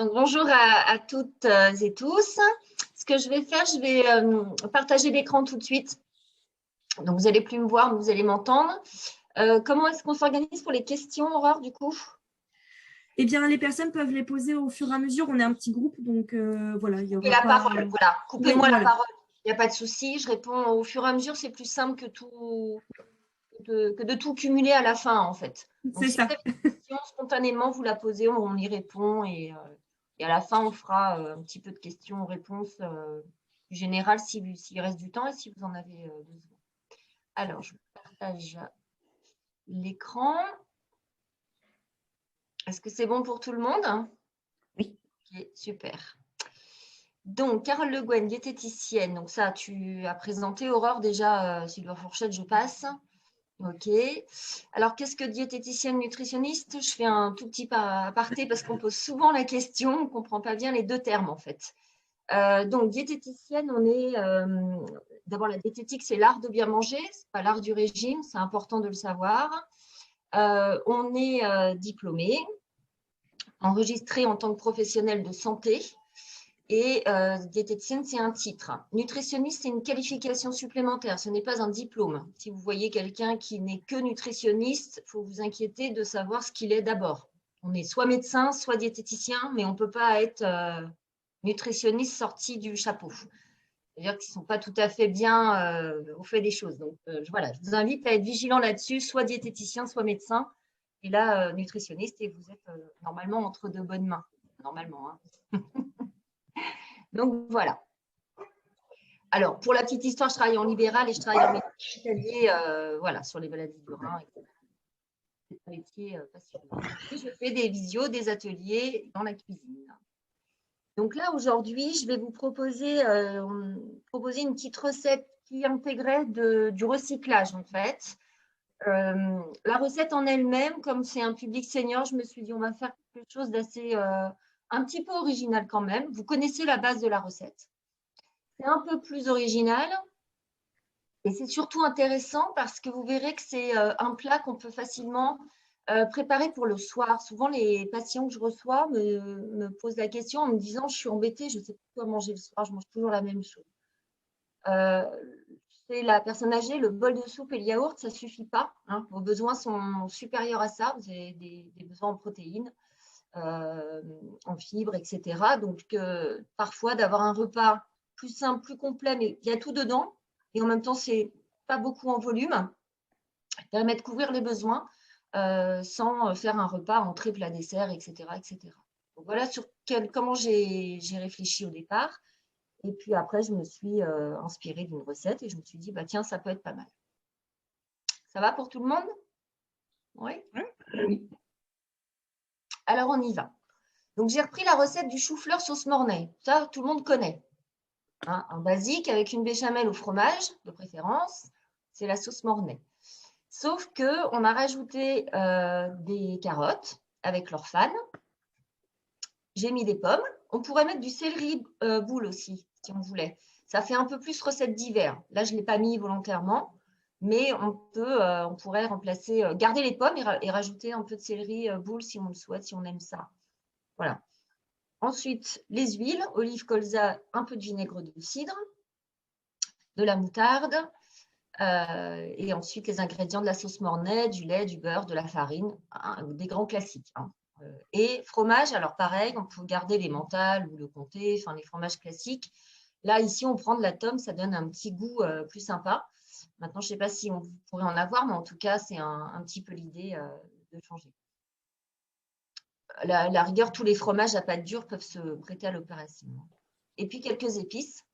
Donc, bonjour à toutes et tous. Ce que je vais faire, je vais partager l'écran tout de suite. Donc, vous n'allez plus me voir, mais vous allez m'entendre. Comment est-ce qu'on s'organise pour les questions, Aurore, du coup? Eh bien, les personnes peuvent les poser au fur et à mesure. On est un petit groupe, donc voilà, il y Coupez aura la pas… parole, voilà. Coupez-moi Oui, la voilà, parole. Il n'y a pas de souci. Je réponds au fur et à mesure. C'est plus simple que de tout cumuler à la fin, en fait. Donc, c'est si vous ça. avez une question, spontanément, vous la posez, on y répond. Et à la fin, on fera un petit peu de questions-réponses générales s'il reste du temps et si vous en avez besoin. Alors, je partage l'écran. Est-ce que c'est bon pour tout le monde? Oui. Ok, super. Donc, Carole Le Guen, diététicienne. Donc, ça, tu as présenté, Aurore, déjà, Sylvain Fourchette, je passe. Ok. Alors, qu'est-ce que diététicienne nutritionniste? Je fais un tout petit aparté parce qu'on pose souvent la question, on ne comprend pas bien les deux termes, en fait. Donc, diététicienne, on est… d'abord, la diététique, c'est l'art de bien manger, ce n'est pas l'art du régime, c'est important de le savoir. On est diplômé, enregistré en tant que professionnel de santé. Et diététicienne, c'est un titre. Nutritionniste, c'est une qualification supplémentaire. Ce n'est pas un diplôme. Si vous voyez quelqu'un qui n'est que nutritionniste, il faut vous inquiéter de savoir ce qu'il est d'abord. On est soit médecin, soit diététicien, mais on ne peut pas être nutritionniste sorti du chapeau. C'est-à-dire qu'ils ne sont pas tout à fait bien au fait des choses. Donc, voilà, je vous invite à être vigilant là-dessus, soit diététicien, soit médecin. Et là, nutritionniste, et vous êtes normalement entre de bonnes mains. Normalement, hein. Donc, voilà. Alors, pour la petite histoire, je travaille en libéral et je travaille en médecine hospitalier, voilà, sur les maladies du rein, etc. C'est un métier passionnant. Et je fais des visios, des ateliers dans la cuisine. Donc là, aujourd'hui, je vais vous proposer une petite recette qui intégrait du recyclage, en fait. La recette en elle-même, comme c'est un public senior, je me suis dit, on va faire quelque chose d'assez, un petit peu original quand même. Vous connaissez la base de la recette. C'est un peu plus original et c'est surtout intéressant parce que vous verrez que c'est un plat qu'on peut facilement préparer pour le soir. Souvent, les patients que je reçois me posent la question en me disant « je suis embêtée, je ne sais pas quoi manger le soir, je mange toujours la même chose ». C'est la personne âgée, le bol de soupe et le yaourt, ça ne suffit pas, hein. Vos besoins sont supérieurs à ça, vous avez des besoins en protéines, en fibres, etc. Donc, parfois, d'avoir un repas plus simple, plus complet, mais il y a tout dedans, et en même temps, ce n'est pas beaucoup en volume, permet de couvrir les besoins sans faire un repas entrée, plat, dessert, etc. etc. Donc, voilà comment j'ai réfléchi au départ. Et puis après, je me suis inspirée d'une recette et je me suis dit, bah, tiens, ça peut être pas mal. Ça va pour tout le monde? Oui. Oui. Alors, on y va. Donc, j'ai repris la recette du chou-fleur sauce mornay. Ça, tout le monde connaît. Hein, un basique avec une béchamel au fromage, de préférence, c'est la sauce mornay. Sauf qu'on a rajouté des carottes avec leurs fans. J'ai mis des pommes. On pourrait mettre du céleri boule aussi, si on voulait. Ça fait un peu plus recette d'hiver. Là, je ne l'ai pas mis volontairement, mais on pourrait remplacer, garder les pommes et rajouter un peu de céleri boule si on le souhaite, si on aime ça. Voilà. Ensuite, les huiles, olive, colza, un peu de vinaigre de cidre, de la moutarde, et ensuite les ingrédients de la sauce mornay, du lait, du beurre, de la farine, hein, des grands classiques. Hein. Et fromage, alors pareil, on peut garder les mentales ou le comté, enfin les fromages classiques. Là, ici, on prend de la tome, ça donne un petit goût plus sympa. Maintenant, je ne sais pas si on pourrait en avoir, mais en tout cas, c'est un petit peu l'idée de changer. La rigueur, tous les fromages à pâte dure peuvent se prêter à l'opération. Et puis, quelques épices,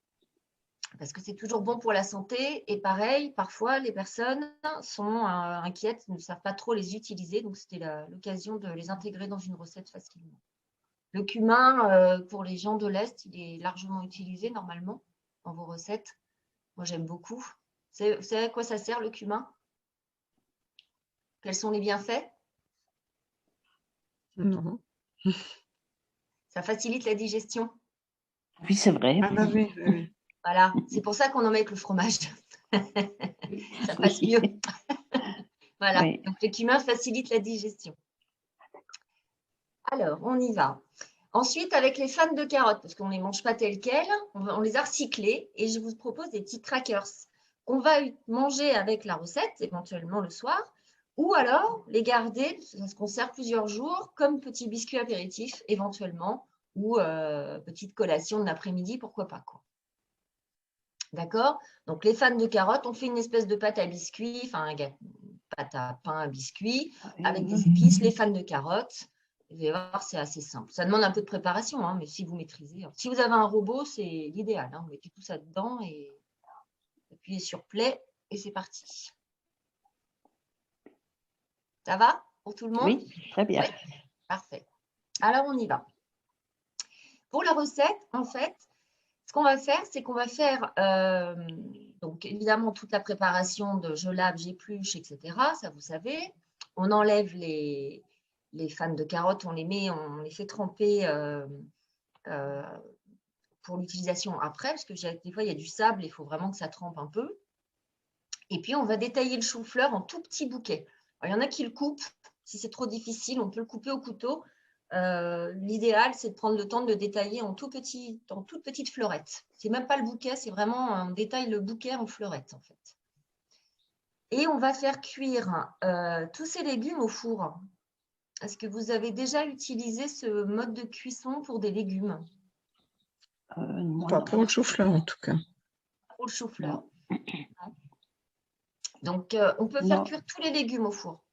parce que c'est toujours bon pour la santé. Et pareil, parfois, les personnes sont inquiètes, ne savent pas trop les utiliser. Donc, c'était l'occasion de les intégrer dans une recette facilement. Le cumin, pour les gens de l'Est, il est largement utilisé normalement dans vos recettes. Moi, j'aime beaucoup. Vous savez à quoi ça sert, le cumin? Quels sont les bienfaits? Non. Ça facilite la digestion. Oui, c'est vrai. Ah bah oui, oui, oui. Voilà, c'est pour ça qu'on en met avec le fromage. Ça passe mieux. Voilà, donc le cumin facilite la digestion. Alors, on y va. Ensuite, avec les fans de carottes, parce qu'on ne les mange pas telles quelles, on les a recyclées et je vous propose des petits crackers qu'on va manger avec la recette, éventuellement le soir, ou alors les garder, ça se conserve plusieurs jours, comme petits biscuits apéritifs, éventuellement, ou petite collation de l'après-midi, pourquoi pas, quoi. D'accord? Donc, les fans de carottes, on fait une espèce de pâte à biscuits, enfin, pâte à pain à biscuits, avec des épices, les fans de carottes. Vous allez voir, c'est assez simple. Ça demande un peu de préparation, hein, mais si vous maîtrisez. Si vous avez un robot, c'est l'idéal. Hein. Vous mettez tout ça dedans et appuyez sur play et c'est parti. Ça va pour tout le monde? Oui, très bien. Oui, parfait. Alors, on y va. Pour la recette, en fait, ce qu'on va faire, c'est qu'on va faire, donc évidemment, toute la préparation de je lave, j'épluche, etc. Ça, vous savez. On enlève les fans de carottes, on les fait tremper pour l'utilisation après, parce que des fois, il y a du sable, il faut vraiment que ça trempe un peu. Et puis, on va détailler le chou-fleur en tout petits bouquets. Alors, il y en a qui le coupent. Si c'est trop difficile, on peut le couper au couteau. L'idéal, c'est de prendre le temps de le détailler en toutes petites fleurettes. Ce n'est même pas le bouquet, c'est vraiment on détaille le bouquet en fleurettes, en fait. Et on va faire cuire tous ces légumes au four. Est-ce que vous avez déjà utilisé ce mode de cuisson pour des légumes? Pas pour le chou-fleur, en tout cas. Pour le chou-fleur. Donc, on peut faire cuire tous les légumes au four.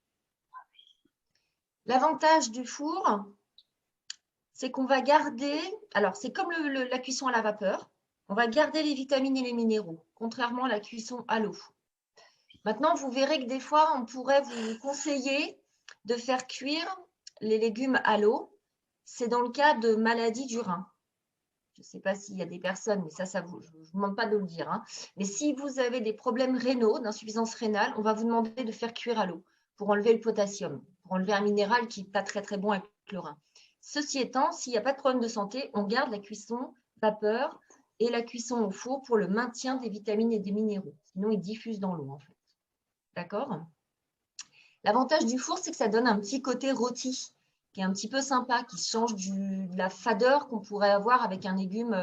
L'avantage du four, c'est qu'on va garder, alors c'est comme la cuisson à la vapeur, on va garder les vitamines et les minéraux, contrairement à la cuisson à l'eau. Maintenant, vous verrez que des fois, on pourrait vous conseiller de faire cuire les légumes à l'eau. C'est dans le cas de maladies du rein. Je ne sais pas s'il y a des personnes, mais je ne vous demande pas de le dire. Hein. Mais si vous avez des problèmes rénaux, d'insuffisance rénale, on va vous demander de faire cuire à l'eau pour enlever le potassium, pour enlever un minéral qui n'est pas très, très bon avec le rein. Ceci étant, s'il n'y a pas de problème de santé, on garde la cuisson vapeur et la cuisson au four pour le maintien des vitamines et des minéraux. Sinon, ils diffusent dans l'eau, en fait. D'accord? L'avantage du four, c'est que ça donne un petit côté rôti, qui est un petit peu sympa, qui change de la fadeur qu'on pourrait avoir avec un légume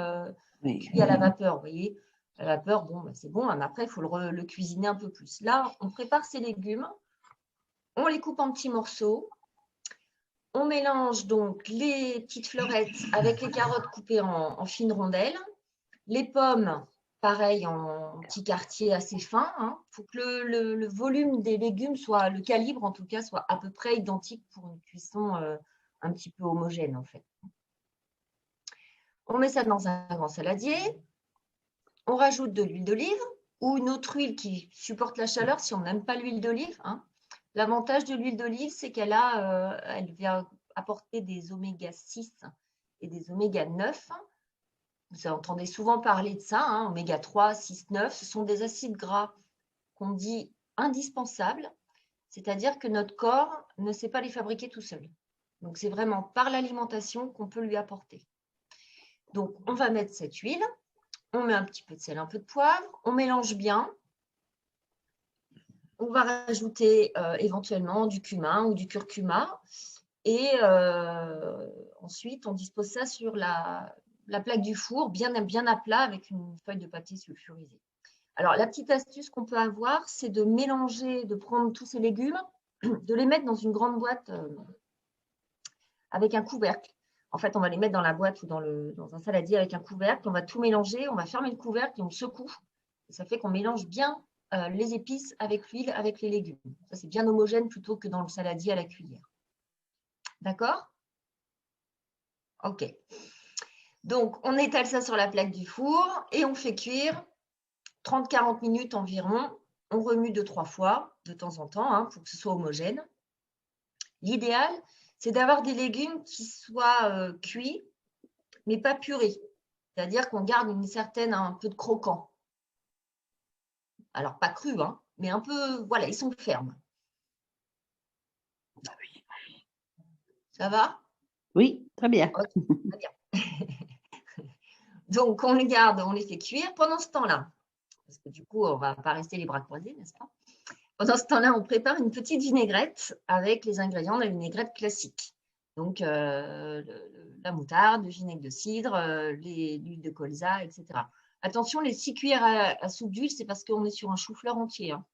cuit à la vapeur. Vous voyez, à la vapeur, bon, c'est bon, mais après, il faut le cuisiner un peu plus. Là, on prépare ces légumes, on les coupe en petits morceaux, on mélange donc les petites fleurettes avec les carottes coupées en fines rondelles, les pommes, pareil, en petits quartiers assez fins. Il faut que le volume des légumes soit, le calibre en tout cas, soit à peu près identique pour une cuisson un petit peu homogène en fait. On met ça dans un grand saladier. On rajoute de l'huile d'olive ou une autre huile qui supporte la chaleur si on n'aime pas l'huile d'olive. L'avantage de l'huile d'olive, c'est qu'elle elle vient apporter des oméga 6 et des oméga 9. Vous entendez souvent parler de ça, oméga 3, 6, 9. Ce sont des acides gras qu'on dit indispensables, c'est-à-dire que notre corps ne sait pas les fabriquer tout seul. Donc, c'est vraiment par l'alimentation qu'on peut lui apporter. Donc, on va mettre cette huile, on met un petit peu de sel, un peu de poivre, on mélange bien. On va rajouter éventuellement du cumin ou du curcuma. Et ensuite, on dispose ça sur la plaque du four, bien à plat, avec une feuille de papier sulfurisée. Alors, la petite astuce qu'on peut avoir, c'est de mélanger, de prendre tous ces légumes, de les mettre dans une grande boîte avec un couvercle. En fait, on va les mettre dans la boîte ou dans un saladier avec un couvercle. On va tout mélanger, on va fermer le couvercle et on le secoue. Et ça fait qu'on mélange bien les épices avec l'huile, avec les légumes. Ça, c'est bien homogène plutôt que dans le saladier à la cuillère. D'accord? OK. Donc, on étale ça sur la plaque du four et on fait cuire 30-40 minutes environ. On remue 2-3 fois de temps en temps pour que ce soit homogène. L'idéal, c'est d'avoir des légumes qui soient cuits, mais pas purés. C'est-à-dire qu'on garde un peu de croquant. Alors, pas cru, mais un peu, voilà, ils sont fermes. Ça va? Oui, très bien. Okay, très bien. Donc, on les garde, on les fait cuire. Pendant ce temps-là, parce que du coup, on ne va pas rester les bras croisés, n'est-ce pas? Pendant ce temps-là, on prépare une petite vinaigrette avec les ingrédients de la vinaigrette classique. Donc, la moutarde, le vinaigre de cidre, l'huile de colza, etc. Attention, les 6 cuillères à soupe d'huile, c'est parce qu'on est sur un chou-fleur entier. Hein.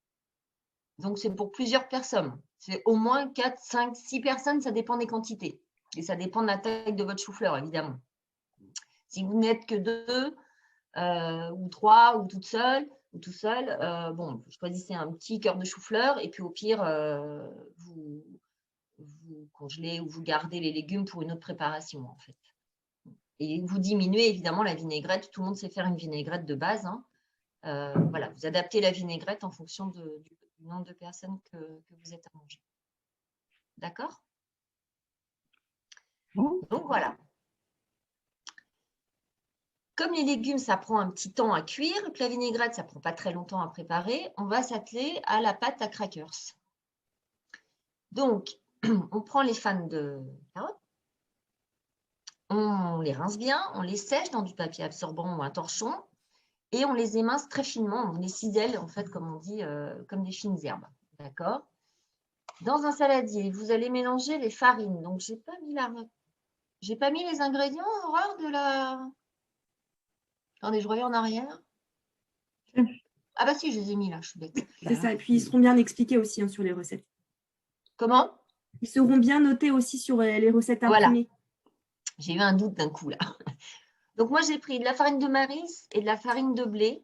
Donc, c'est pour plusieurs personnes. C'est au moins 4, 5, 6 personnes, ça dépend des quantités. Et ça dépend de la taille de votre chou-fleur, évidemment. Si vous n'êtes que 2 ou 3 ou toute seule ou tout seul, bon, choisissez un petit cœur de chou-fleur et puis au pire, vous congelez ou vous gardez les légumes pour une autre préparation, en fait. Et vous diminuez évidemment la vinaigrette. Tout le monde sait faire une vinaigrette de base. Hein. Voilà, vous adaptez la vinaigrette en fonction du nombre de personnes que vous êtes à manger. D'accord? Donc voilà. Comme les légumes, ça prend un petit temps à cuire, et que la vinaigrette, ça ne prend pas très longtemps à préparer, on va s'atteler à la pâte à crackers. Donc, on prend les fans de carottes, on les rince bien, on les sèche dans du papier absorbant ou un torchon, et on les émince très finement, on les cisèle, en fait, comme on dit, comme des fines herbes. D'accord? Dans un saladier, vous allez mélanger les farines. Donc, je n'ai pas mis les ingrédients, Aurore, de la... Attendez, je reviens en arrière. Ah bah si, je les ai mis là, je suis bête. C'est ça, et puis ils seront bien expliqués aussi hein, sur les recettes. Comment? Ils seront bien notés aussi sur les recettes imprimées. Voilà. J'ai eu un doute d'un coup là. Donc moi, j'ai pris de la farine de maïs et de la farine de blé.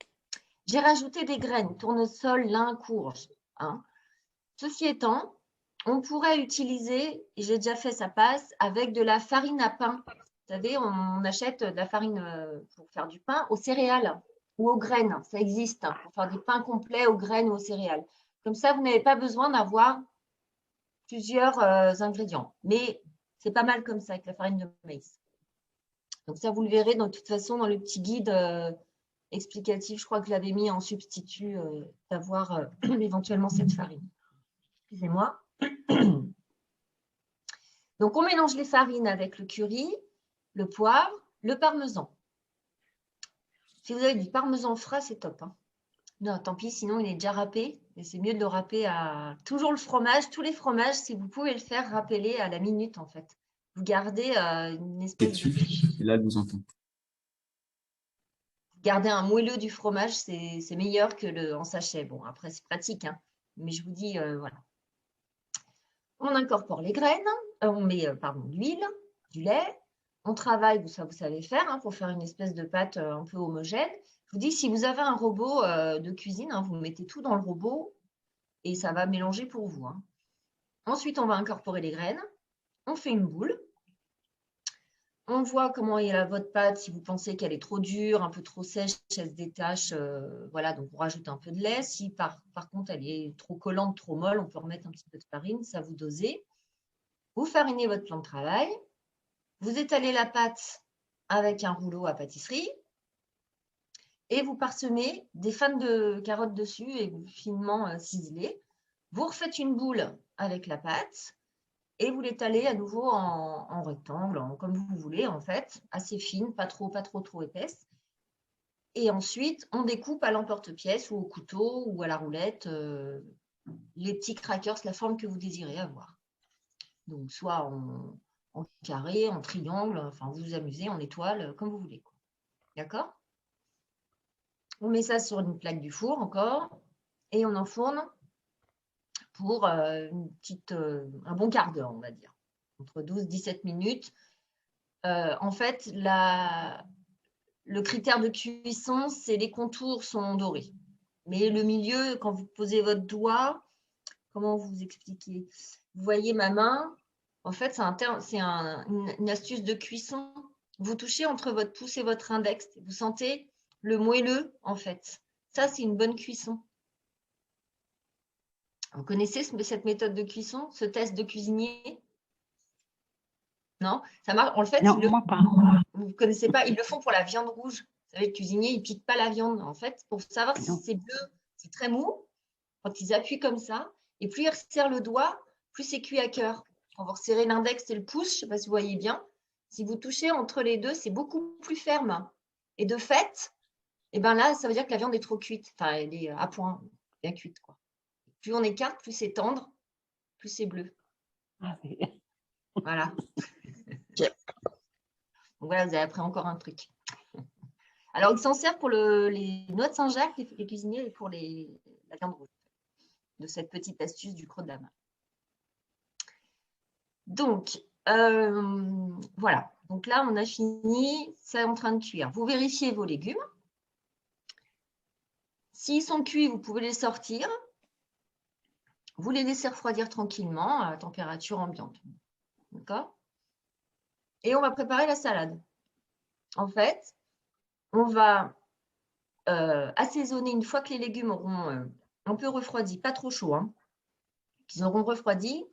J'ai rajouté des graines, tournesol, lin, courge. Hein. Ceci étant, on pourrait utiliser, et j'ai déjà fait, ça passe, avec de la farine à pain. Vous savez, on achète de la farine pour faire du pain aux céréales ou aux graines. Ça existe hein, pour faire des pains complets aux graines ou aux céréales. Comme ça, vous n'avez pas besoin d'avoir plusieurs ingrédients. Mais c'est pas mal comme ça avec la farine de maïs. Donc ça, vous le verrez de toute façon dans le petit guide explicatif. Je crois que je l'avais mis en substitut d'avoir éventuellement cette farine. Excusez-moi. Donc, on mélange les farines avec le curry, le poivre, le parmesan. Si vous avez du parmesan frais, c'est top. Hein. Non, tant pis, sinon il est déjà râpé. Et c'est mieux de le râper à... Toujours le fromage, tous les fromages, si vous pouvez le faire, râpez-les à la minute, en fait. Vous gardez une espèce de... Et là, je vous entends. Garder un moelleux du fromage, c'est meilleur que le en sachet. Bon, après, c'est pratique, hein. Mais je vous dis, voilà. On incorpore les graines, on met l'huile, du lait. On travaille, ça vous savez faire, hein, pour faire une espèce de pâte un peu homogène. Je vous dis, si vous avez un robot de cuisine, hein, vous mettez tout dans le robot et ça va mélanger pour vous. Hein. Ensuite, on va incorporer les graines. On fait une boule. On voit comment est votre pâte. Si vous pensez qu'elle est trop dure, un peu trop sèche, elle se détache. Voilà, donc on rajoute un peu de lait. Si par contre elle est trop collante, trop molle, on peut remettre un petit peu de farine. Ça vous dosez. Vous farinez votre plan de travail. Vous étalez la pâte avec un rouleau à pâtisserie et vous parsemez des fans de carottes dessus et vous finement ciselez. Vous refaites une boule avec la pâte et vous l'étalez à nouveau en rectangle, comme vous voulez en fait, assez fine, pas trop épaisse. Et ensuite, on découpe à l'emporte-pièce ou au couteau ou à la roulette les petits crackers, la forme que vous désirez avoir. Donc, soit en carré, en triangle, enfin, vous vous amusez, en étoile, comme vous voulez. D'accord? On met ça sur une plaque du four encore et on enfourne pour un bon quart d'heure, on va dire, entre 12 et 17 minutes. En fait, le critère de cuisson, c'est les contours sont dorés. Mais le milieu, quand vous posez votre doigt, comment vous expliquer? Vous voyez ma main, en fait, c'est une astuce de cuisson. Vous touchez entre votre pouce et votre index. Vous sentez le moelleux, en fait. Ça, c'est une bonne cuisson. Vous connaissez cette méthode de cuisson, ce test de cuisinier? Non? Ça marche. En fait, Non, moi pas. vous ne connaissez pas, ils le font pour la viande rouge. Vous savez, le cuisinier, il ne pique pas la viande. En fait, pour savoir si c'est bleu, c'est très mou. Quand ils appuient comme ça, et plus ils resserrent le doigt, plus c'est cuit à cœur. Quand vous resserrez l'index et le pouce, je ne sais pas si vous voyez bien, si vous touchez entre les deux, c'est beaucoup plus ferme. Et de fait, eh ben là, ça veut dire que la viande est trop cuite. Enfin, elle est à point, bien cuite, quoi. Plus on écarte, plus c'est tendre, plus c'est bleu. Ah, oui. Voilà. Yep. Donc voilà, vous avez appris encore un truc. Alors, il s'en sert pour les noix de Saint-Jacques, les cuisiniers, et pour la viande rouge, de cette petite astuce du creux de la main. Donc, voilà. Donc là, on a fini, c'est en train de cuire. Vous vérifiez vos légumes. S'ils sont cuits, vous pouvez les sortir. Vous les laissez refroidir tranquillement à température ambiante. D'accord? Et on va préparer la salade. En fait, on va assaisonner une fois que les légumes auront un peu refroidi, pas trop chaud, hein, qu'ils auront refroidi.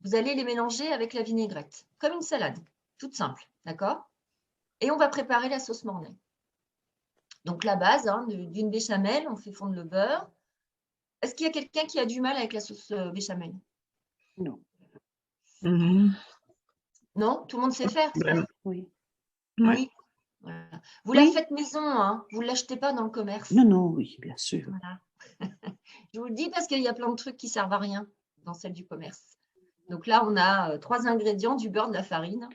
Vous allez les mélanger avec la vinaigrette, comme une salade, toute simple, d'accord? Et on va préparer la sauce Mornay. Donc la base hein, d'une béchamel, on fait fondre le beurre. Est-ce qu'il y a quelqu'un qui a du mal avec la sauce béchamel? Non. Non? Tout le monde sait faire? Vraiment. Oui. Ouais. Oui. Voilà. Vous Oui. la faites maison, hein? Vous ne l'achetez pas dans le commerce. Non, non, oui, bien sûr. Voilà. Je vous le dis parce qu'il y a plein de trucs qui ne servent à rien dans celle du commerce. Donc là, on a 3 ingrédients, du beurre, de la farine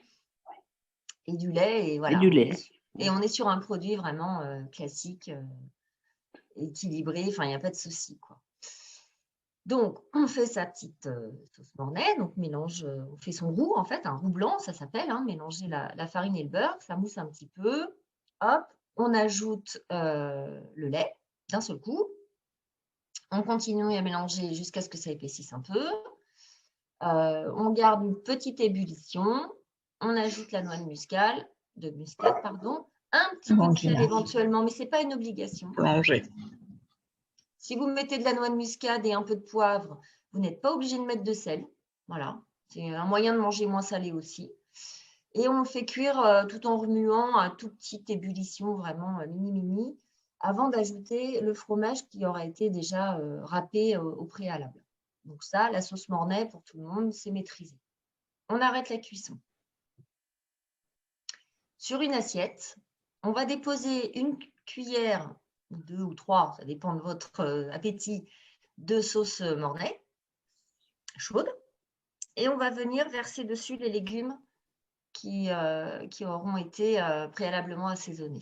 et du lait. Et voilà. Et du lait. Et on est sur un produit vraiment classique, équilibré. Enfin, il n'y a pas de souci, quoi. Donc, on fait sa petite sauce Mornay. Donc, mélange, on fait son roux, en fait, un roux blanc, ça s'appelle. Hein, mélanger la farine et le beurre, ça mousse un petit peu. Hop, on ajoute le lait d'un seul coup. On continue à mélanger jusqu'à ce que ça épaississe un peu. On garde une petite ébullition. On ajoute la noix de muscade, un petit peu de sel éventuellement, mais ce n'est pas une obligation. Manger. Si vous mettez de la noix de muscade et un peu de poivre, vous n'êtes pas obligé de mettre de sel. Voilà, c'est un moyen de manger moins salé aussi. Et on fait cuire tout en remuant à toute petite ébullition, vraiment mini-mini, avant d'ajouter le fromage qui aura été déjà râpé au préalable. Donc ça, la sauce Mornay, pour tout le monde, c'est maîtrisé. On arrête la cuisson. Sur une assiette, on va déposer une cuillère, 2 ou 3, ça dépend de votre appétit, de sauce Mornay chaude. Et on va venir verser dessus les légumes qui auront été préalablement assaisonnés.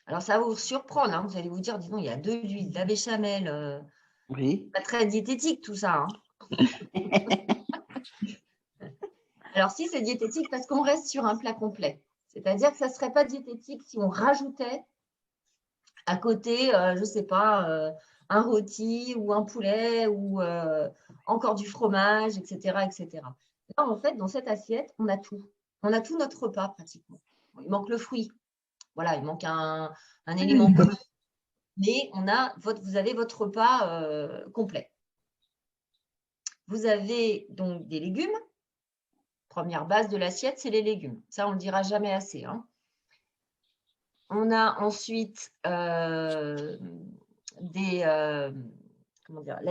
Alors, ça va vous surprendre, hein, vous allez vous dire, dis donc, il y a de l'huile, de la béchamel, Oui. pas très diététique tout ça. Hein. Alors, si c'est diététique, parce qu'on reste sur un plat complet. C'est-à-dire que ça ne serait pas diététique si on rajoutait à côté, je ne sais pas, un rôti ou un poulet ou encore du fromage, etc., etc. Là, en fait, dans cette assiette, on a tout. On a tout notre repas pratiquement. Il manque le fruit. Voilà, il manque un élément commun. Mais vous avez votre repas complet. Vous avez donc des légumes. Première base de l'assiette, c'est les légumes. Ça, on ne le dira jamais assez. Hein. On a ensuite la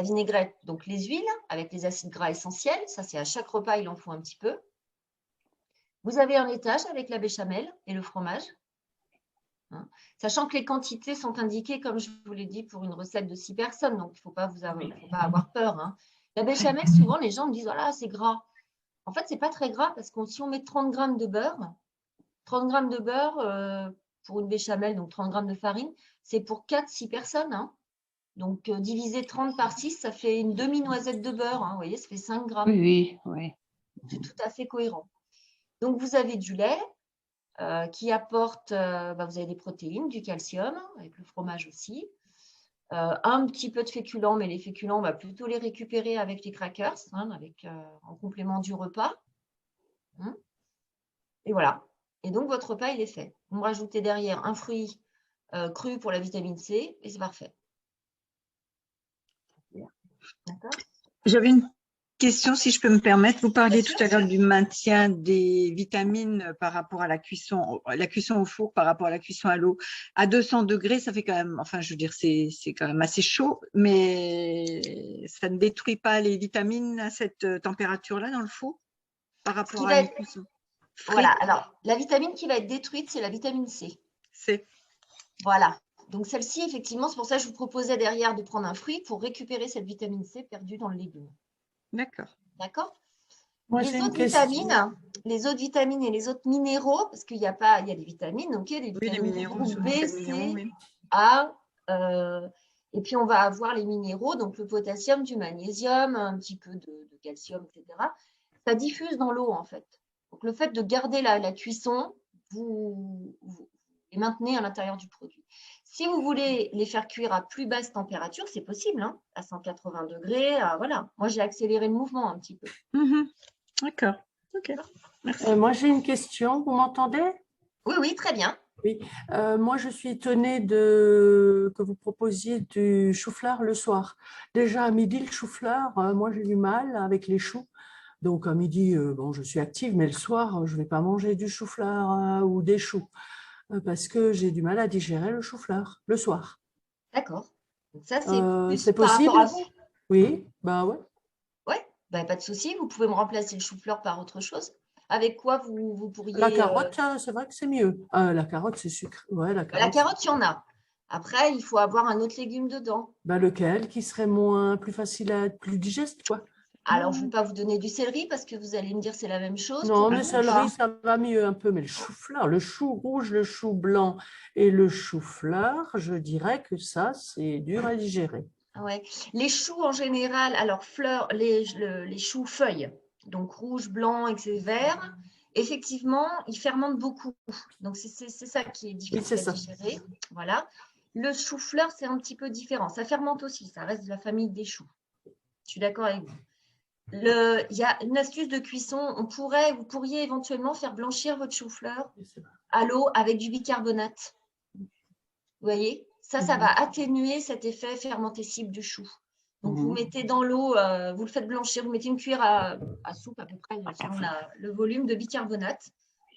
vinaigrette, donc les huiles avec les acides gras essentiels. Ça, c'est à chaque repas, il en faut un petit peu. Vous avez un laitage avec la béchamel et le fromage. Hein. Sachant que les quantités sont indiquées, comme je vous l'ai dit, pour une recette de 6 personnes. Donc, il ne faut pas avoir peur. Hein. La béchamel, souvent, les gens me disent « Oh là, c'est gras ». En fait, ce n'est pas très gras parce que si on met 30 grammes de beurre, 30 grammes de beurre pour une béchamel, donc 30 grammes de farine, c'est pour 4-6 personnes. Hein. Donc, diviser 30 par 6, ça fait une demi-noisette de beurre. Hein. Vous voyez, ça fait 5 grammes. Oui, oui. C'est tout à fait cohérent. Donc, vous avez du lait qui apporte, vous avez des protéines, du calcium, avec le fromage aussi. Un petit peu de féculents, mais les féculents, on va plutôt les récupérer avec les crackers, hein, en complément du repas. Hein. Et voilà. Et donc, votre repas, il est fait. Vous me rajoutez derrière un fruit cru pour la vitamine C et c'est parfait. D'accord ? J'avais une question, si je peux me permettre. Vous parliez tout à l'heure du maintien des vitamines par rapport à la cuisson au four, par rapport à la cuisson à l'eau. À 200 degrés, ça fait quand même, enfin, je veux dire, c'est quand même assez chaud, mais ça ne détruit pas les vitamines à cette température-là dans le four par rapport à une cuisson. Voilà, alors la vitamine qui va être détruite, c'est la vitamine C. Voilà. Donc celle-ci, effectivement, c'est pour ça que je vous proposais derrière de prendre un fruit pour récupérer cette vitamine C perdue dans le légume. D'accord. D'accord ? Moi, Les j'ai une autres question. vitamines et les autres minéraux, parce qu'il y a pas, il y a des vitamines, ok, des Oui, les vitamines minéraux, groupe sur B, les C, minéraux, oui. A, et puis on va avoir les minéraux, donc le potassium, du magnésium, un petit peu de calcium, etc. Ça diffuse dans l'eau en fait. Donc le fait de garder la cuisson, vous les maintenez à l'intérieur du produit. Si vous voulez les faire cuire à plus basse température, c'est possible, hein, à 180 degrés. Voilà. Moi, j'ai accéléré le mouvement un petit peu. D'accord. Ok. Merci. Moi, j'ai une question. Vous m'entendez? Oui, oui, très bien. Oui. Moi, je suis étonnée que vous proposiez du chou-fleur le soir. Déjà, à midi, le chou-fleur, moi, j'ai du mal avec les choux. Donc, à midi, bon, je suis active, mais le soir, je ne vais pas manger du chou-fleur ou des choux parce que j'ai du mal à digérer le chou-fleur le soir. D'accord. Donc ça, c'est plus C'est par possible? rapport à vous. Oui, bah ouais. Oui, bah, pas de souci. Vous pouvez me remplacer le chou-fleur par autre chose. Avec quoi vous pourriez… La carotte, c'est vrai que c'est mieux. La carotte, c'est sucré. Ouais, la La carotte. carotte, il y en a. Après, il faut avoir un autre légume dedans. Bah, lequel qui serait plus facile à être plus digeste, quoi. Alors, je ne vais pas vous donner du céleri parce que vous allez me dire c'est la même chose. Non, Pour mais vous, céleri, ça va mieux un peu. Mais le chou-fleur, le chou rouge, le chou blanc et le chou-fleur, je dirais que ça, c'est dur à digérer. Ouais. Les choux en général, alors fleurs, les choux feuilles, donc rouge, blanc et vert, effectivement, ils fermentent beaucoup. Donc, c'est ça qui est Oui, difficile c'est à ça. digérer. Voilà. Le chou-fleur, c'est un petit peu différent. Ça fermente aussi, ça reste de la famille des choux. Je suis d'accord avec vous. Il y a une astuce de cuisson. Vous pourriez éventuellement faire blanchir votre chou-fleur à l'eau avec du bicarbonate. Vous voyez? Ça va atténuer cet effet fermentescible du chou. Donc, vous mettez dans l'eau, vous le faites blanchir, vous mettez une cuillère à soupe à peu près, selon le volume de bicarbonate.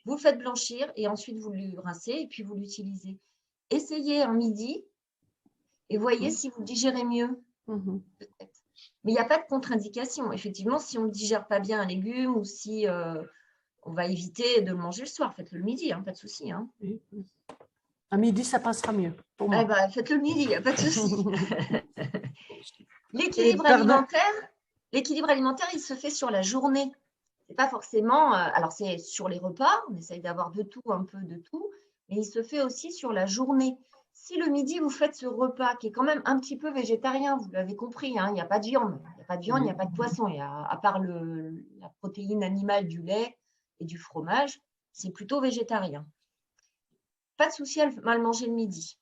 Vous le faites blanchir et ensuite vous le rincez et puis vous l'utilisez. Essayez un midi et voyez si vous digérez mieux. Peut-être. Mais il n'y a pas de contre-indication. Effectivement, si on ne digère pas bien un légume ou si on va éviter de le manger le soir, faites-le le midi, hein, pas de souci. Hein. Oui. À midi, ça passera mieux pour moi. Eh ben, faites-le le midi, il n'y a pas de souci. Et L'équilibre pardon. alimentaire, il se fait sur la journée. C'est pas forcément… alors, c'est sur les repas, on essaye d'avoir de tout, un peu de tout, mais il se fait aussi sur la journée. Si le midi, vous faites ce repas qui est quand même un petit peu végétarien, vous l'avez compris, hein, il n'y a pas de viande, il n'y a pas de viande, il n'y a pas de poisson, à part la protéine animale du lait et du fromage, c'est plutôt végétarien. Pas de souci à mal manger le midi.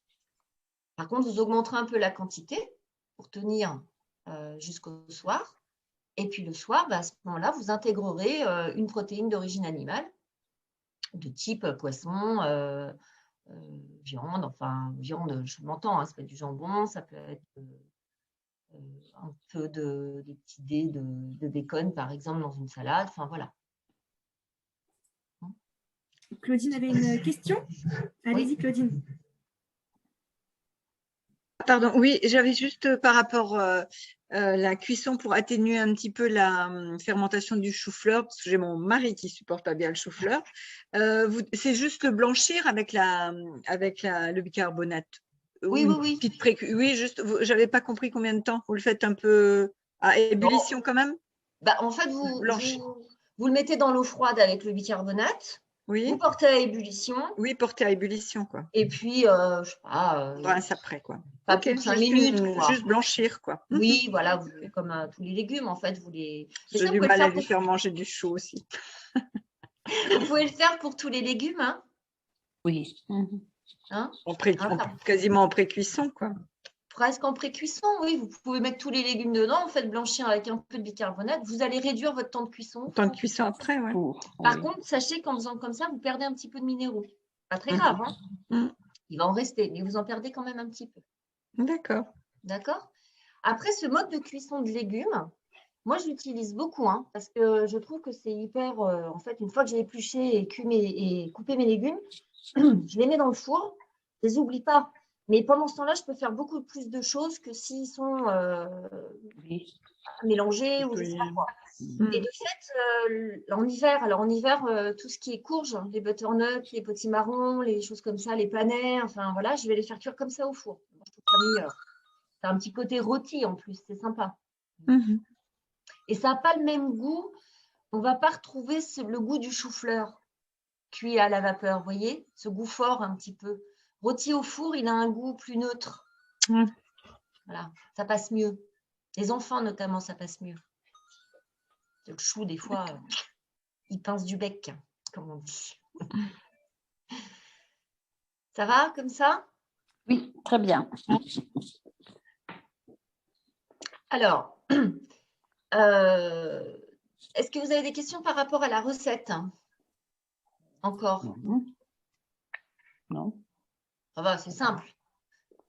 Par contre, vous augmenterez un peu la quantité pour tenir jusqu'au soir. Et puis le soir, à ce moment-là, vous intégrerez une protéine d'origine animale, de type poisson, viande, enfin viande, je m'entends, hein, ça peut être du jambon, ça peut être un peu des petits dés de bacon, par exemple, dans une salade, enfin voilà. Claudine avait une question. Allez-y, Claudine. Pardon, oui, j'avais juste par rapport la cuisson pour atténuer un petit peu la fermentation du chou-fleur, parce que j'ai mon mari qui supporte pas bien le chou-fleur. C'est juste le blanchir avec le bicarbonate. Oui, Une oui, oui. petite oui, juste, j'avais pas compris combien de temps. Vous le faites un peu à ébullition quand même? Bah, en fait, vous le mettez dans l'eau froide avec le bicarbonate. Oui. Vous portez à ébullition. Oui, porter à ébullition, quoi. Et puis, je sais pas. On rince après, quoi. Pas Ok, plus de 5 juste minutes. Quoi. juste blanchir, quoi. Oui, voilà, comme tous les légumes, en fait, vous les… Mais J'ai ça, du vous pouvez le mal à faire lui faire manger du chou aussi. vous pouvez le faire pour tous les légumes, hein, Oui. hein, Quasiment en pré-cuisson, quoi. presque en pré-cuisson, oui. Vous pouvez mettre tous les légumes dedans, vous faites blanchir avec un peu de bicarbonate. Vous allez réduire votre temps de cuisson. Temps de cuisson après, ouais. Par contre, sachez qu'en faisant comme ça, vous perdez un petit peu de minéraux. Pas très grave, hein. Il va en rester, mais vous en perdez quand même un petit peu. D'accord. D'accord. Après, ce mode de cuisson de légumes, moi, je l'utilise beaucoup, hein, parce que je trouve que c'est hyper… en fait, une fois que j'ai épluché et coupé mes légumes, je les mets dans le four, je ne les oublie pas. Mais pendant ce temps-là, je peux faire beaucoup plus de choses que s'ils sont mélangés ou je ne sais pas quoi. Et de fait, en hiver, tout ce qui est courge, les butternuts, les potimarrons, les choses comme ça, les panais, enfin voilà, je vais les faire cuire comme ça au four. Je trouve ça meilleur. C'est un petit côté rôti en plus, c'est sympa. Et ça n'a pas le même goût on ne va pas retrouver le goût du chou-fleur cuit à la vapeur, vous voyez, ce goût fort un petit peu. Rôti au four, il a un goût plus neutre. Ouais. Voilà, ça passe mieux. Les enfants notamment, ça passe mieux. Le chou, des fois, il pince du bec, comme on dit. Ça va comme ça? Oui, très bien. Alors, est-ce que vous avez des questions par rapport à la recette? Encore? Non. Non. Ça va, c'est simple.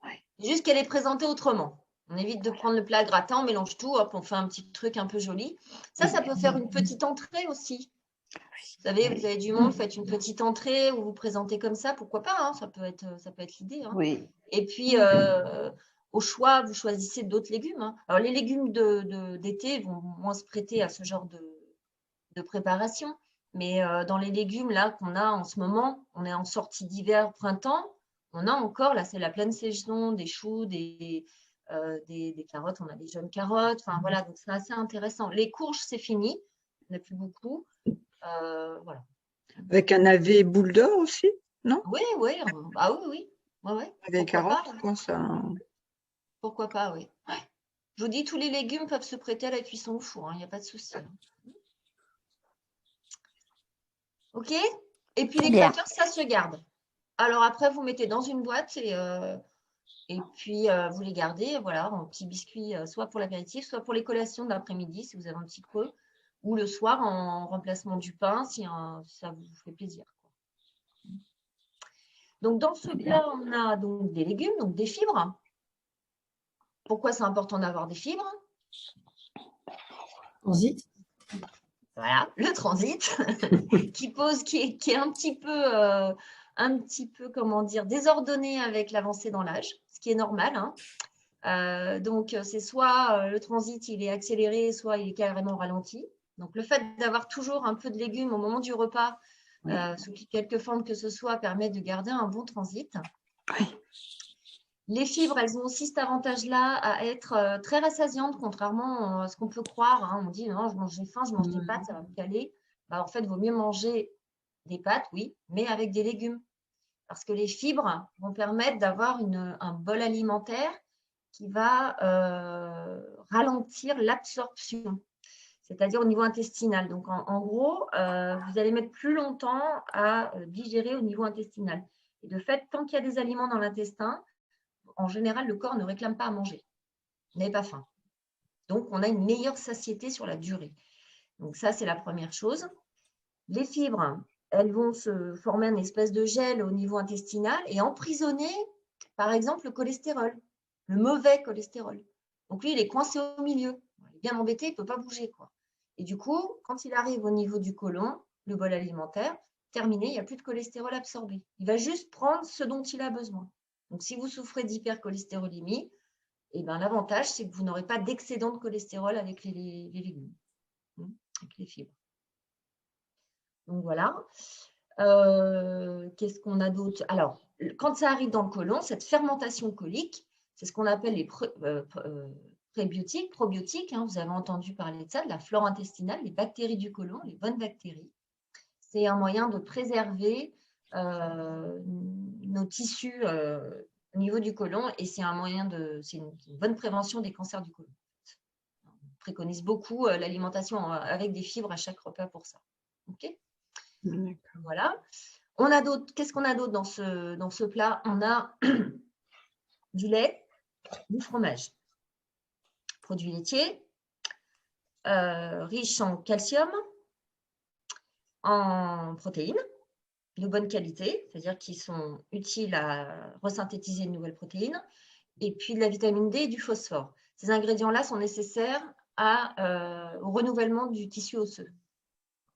Ouais. Juste qu'elle est présentée autrement. On évite de prendre le plat gratin, on mélange tout, hop, on fait un petit truc un peu joli. Ça peut faire une petite entrée aussi. Vous savez, vous avez du monde, faites une petite entrée ou vous présentez comme ça, pourquoi pas, hein, ça peut être l'idée. Hein. Oui. Et puis, au choix, vous choisissez d'autres légumes. Hein. Alors, les légumes d'été vont moins se prêter à ce genre de préparation. Mais dans les légumes là qu'on a en ce moment, on est en sortie d'hiver, printemps, on a encore, là, c'est la pleine saison, des choux, des carottes, on a des jeunes carottes. Enfin, voilà, donc c'est assez intéressant. Les courges, c'est fini. On n'a plus beaucoup. Voilà. Avec un navet boule d'or aussi, non? Oui, oui. Ah oui, oui. Ouais, ouais. Avec Pourquoi carottes, pas, quoi, ça. pourquoi pas, oui. Ouais. Je vous dis, tous les légumes peuvent se prêter à la cuisson au four, il n'y a pas de souci. Hein. OK? Et puis, les Bien. crackers, ça se garde. Alors, après, vous mettez dans une boîte et puis vous les gardez, voilà, en petits biscuits, soit pour l'apéritif, soit pour les collations de l'après-midi, si vous avez un petit creux, ou le soir en remplacement du pain, si ça vous fait plaisir. Donc, dans ce plat, on a donc des légumes, donc des fibres. Pourquoi c'est important d'avoir des fibres? Transit. Voilà, le transit qui est un petit peu, comment dire, désordonné avec l'avancée dans l'âge, ce qui est normal. Hein. Donc, c'est soit le transit, il est accéléré, soit il est carrément ralenti. Donc, le fait d'avoir toujours un peu de légumes au moment du repas, Oui. sous quelque forme que ce soit, permet de garder un bon transit. Oui. Les fibres, elles ont aussi cet avantage-là à être très rassasiantes, contrairement à ce qu'on peut croire. Hein. On dit, non, j'ai faim, je mange des pâtes, ça va me caler. Bah, en fait, il vaut mieux manger des pâtes, oui, mais avec des légumes. Parce que les fibres vont permettre d'avoir un bol alimentaire qui va ralentir l'absorption, c'est-à-dire au niveau intestinal. Donc, en gros, vous allez mettre plus longtemps à digérer au niveau intestinal. Et de fait, tant qu'il y a des aliments dans l'intestin, en général, le corps ne réclame pas à manger. Vous n'avez pas faim. Donc, on a une meilleure satiété sur la durée. Donc, ça, c'est la première chose. Les fibres, elles vont se former une espèce de gel au niveau intestinal et emprisonner, par exemple, le cholestérol, le mauvais cholestérol. Donc, lui, il est coincé au milieu. Il est bien embêté, il ne peut pas bouger, quoi. Et du coup, quand il arrive au niveau du côlon, le bol alimentaire, terminé, il n'y a plus de cholestérol absorbé. Il va juste prendre ce dont il a besoin. Donc, si vous souffrez d'hypercholestérolémie, eh ben, l'avantage, c'est que vous n'aurez pas d'excédent de cholestérol avec les légumes, avec les fibres. Donc, voilà. Qu'est-ce qu'on a d'autre? Alors, quand ça arrive dans le côlon, cette fermentation colique, c'est ce qu'on appelle les prébiotiques, probiotiques. Hein, vous avez entendu parler de ça, de la flore intestinale, les bactéries du côlon, les bonnes bactéries. C'est un moyen de préserver nos tissus au niveau du côlon et c'est une bonne prévention des cancers du côlon. On préconise beaucoup l'alimentation avec des fibres à chaque repas pour ça. OK ? Voilà. Qu'est-ce qu'on a d'autre dans ce plat? On a du lait, du fromage, produits laitiers, riches en calcium, en protéines de bonne qualité, c'est-à-dire qui sont utiles à resynthétiser de nouvelles protéines, et puis de la vitamine D et du phosphore. Ces ingrédients-là sont nécessaires au renouvellement du tissu osseux.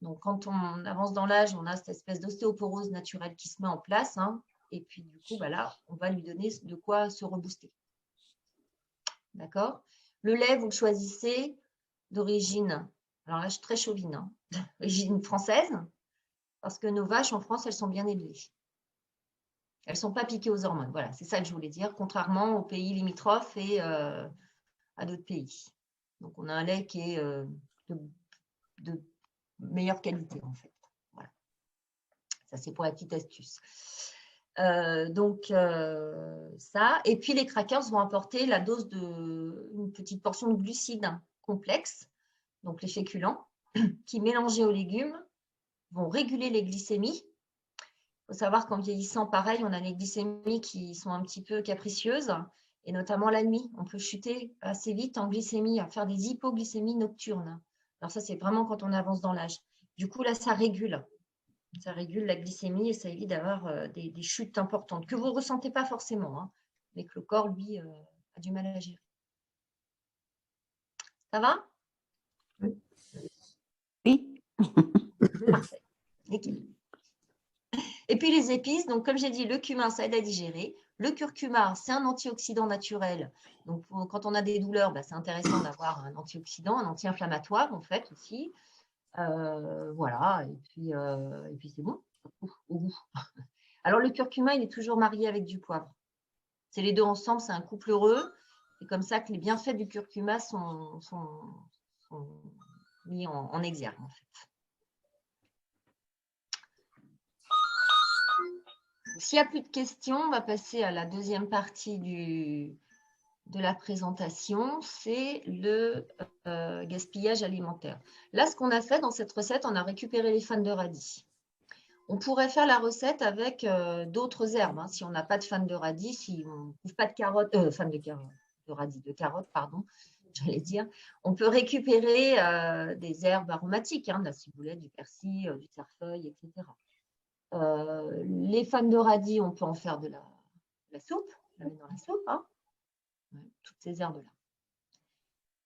Donc, quand on avance dans l'âge, on a cette espèce d'ostéoporose naturelle qui se met en place, hein, et puis du coup, bah là, on va lui donner de quoi se rebooster. D'accord? Le lait, vous le choisissez d'origine, alors là, je suis très chauvine, hein, d'origine française, parce que nos vaches en France, elles sont bien élevées. Elles ne sont pas piquées aux hormones. Voilà, c'est ça que je voulais dire, contrairement aux pays limitrophes et à d'autres pays. Donc, on a un lait qui est de meilleure qualité en fait. Voilà. Ça, c'est pour la petite astuce. Ça. Et puis, les crackers vont apporter la dose une petite portion de glucides complexes, donc les féculents, qui, mélangés aux légumes, vont réguler les glycémies. Il faut savoir qu'en vieillissant, pareil, on a les glycémies qui sont un petit peu capricieuses, et notamment la nuit. On peut chuter assez vite en glycémie, à faire des hypoglycémies nocturnes. Alors ça, c'est vraiment quand on avance dans l'âge. Du coup, là, ça régule. Ça régule la glycémie et ça évite d'avoir des chutes importantes que vous ne ressentez pas forcément, hein, mais que le corps, lui, a du mal à gérer. Ça va? Oui. Parfait. Nickel. Et puis les épices, donc comme j'ai dit, le cumin, ça aide à digérer. Le curcuma, c'est un antioxydant naturel. Donc quand on a des douleurs, c'est intéressant d'avoir un antioxydant, un anti-inflammatoire en fait aussi. Voilà, et puis c'est bon. Au goût. Alors le curcuma, il est toujours marié avec du poivre. C'est les deux ensemble, c'est un couple heureux. C'est comme ça que les bienfaits du curcuma sont mis en exergue en fait. S'il n'y a plus de questions, on va passer à la deuxième partie de la présentation, c'est le gaspillage alimentaire. Là, ce qu'on a fait dans cette recette, on a récupéré les fans de radis. On pourrait faire la recette avec d'autres herbes. Hein, si on n'a pas de fans de radis, si on ne trouve pas de carottes, de carottes, pardon, j'allais dire, on peut récupérer des herbes aromatiques, hein, de la ciboulette, du persil, du cerfeuil, etc. Les fans de radis, on peut en faire de la soupe, la mettre dans la soupe, hein, toutes ces herbes-là.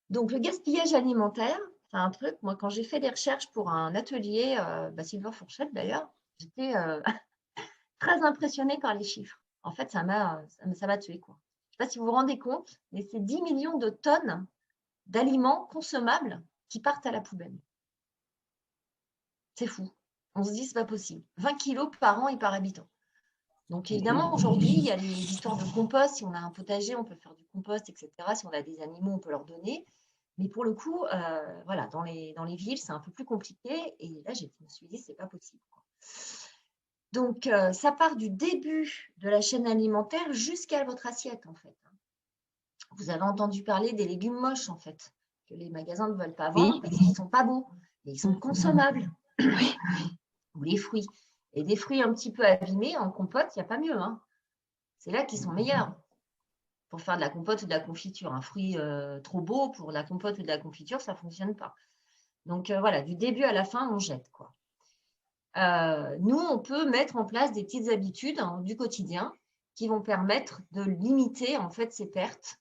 Donc, le gaspillage alimentaire, c'est un truc, moi, quand j'ai fait des recherches pour un atelier, Silver Fourchette d'ailleurs, j'étais très impressionnée par les chiffres. En fait, ça m'a tué, quoi. Je ne sais pas si vous vous rendez compte, mais c'est 10 millions de tonnes d'aliments consommables qui partent à la poubelle. C'est fou. On se dit, c'est pas possible. 20 kilos par an et par habitant. Donc, évidemment, aujourd'hui, il y a les histoires de compost. Si on a un potager, on peut faire du compost, etc. Si on a des animaux, on peut leur donner. Mais pour le coup, voilà, dans les villes, c'est un peu plus compliqué. Et là, je me suis dit, c'est pas possible, quoi. Donc, ça part du début de la chaîne alimentaire jusqu'à votre assiette, en fait. Vous avez entendu parler des légumes moches, en fait, que les magasins ne veulent pas vendre parce qu'ils ne sont pas beaux, mais ils sont consommables. Ou les fruits. Et des fruits un petit peu abîmés en compote, il n'y a pas mieux. Hein. C'est là qu'ils sont meilleurs pour faire de la compote ou de la confiture. Un fruit trop beau pour la compote ou de la confiture, ça ne fonctionne pas. Donc, voilà, du début à la fin, on jette, quoi. Nous, on peut mettre en place des petites habitudes du quotidien qui vont permettre de limiter, en fait, ces pertes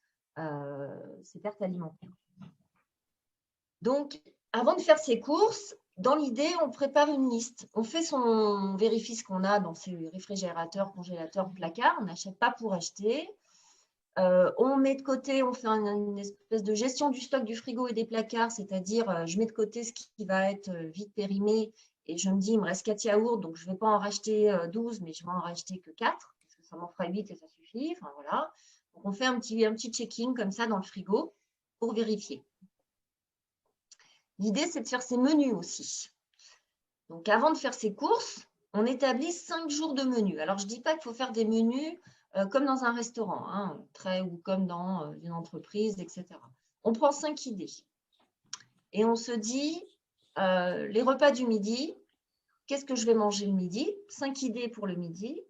alimentaires. Donc, avant de faire ses courses, dans l'idée, on prépare une liste. On vérifie ce qu'on a dans ces réfrigérateurs, congélateurs, placards. On n'achète pas pour acheter. On met de côté, on fait une espèce de gestion du stock du frigo et des placards, c'est-à-dire je mets de côté ce qui va être vite périmé et je me dis, il me reste 4 yaourts, donc je ne vais pas en racheter 12, mais je vais en racheter que 4, parce que ça m'en fera 8 et ça suffit. Enfin, voilà. Donc, on fait un petit checking comme ça dans le frigo pour vérifier. L'idée, c'est de faire ses menus aussi. Donc, avant de faire ses courses, on établit 5 jours de menus. Alors, je ne dis pas qu'il faut faire des menus comme dans un restaurant, hein, ou comme dans une entreprise, etc. On prend 5 idées. Et on se dit, les repas du midi, qu'est-ce que je vais manger le midi? 5 idées pour le midi.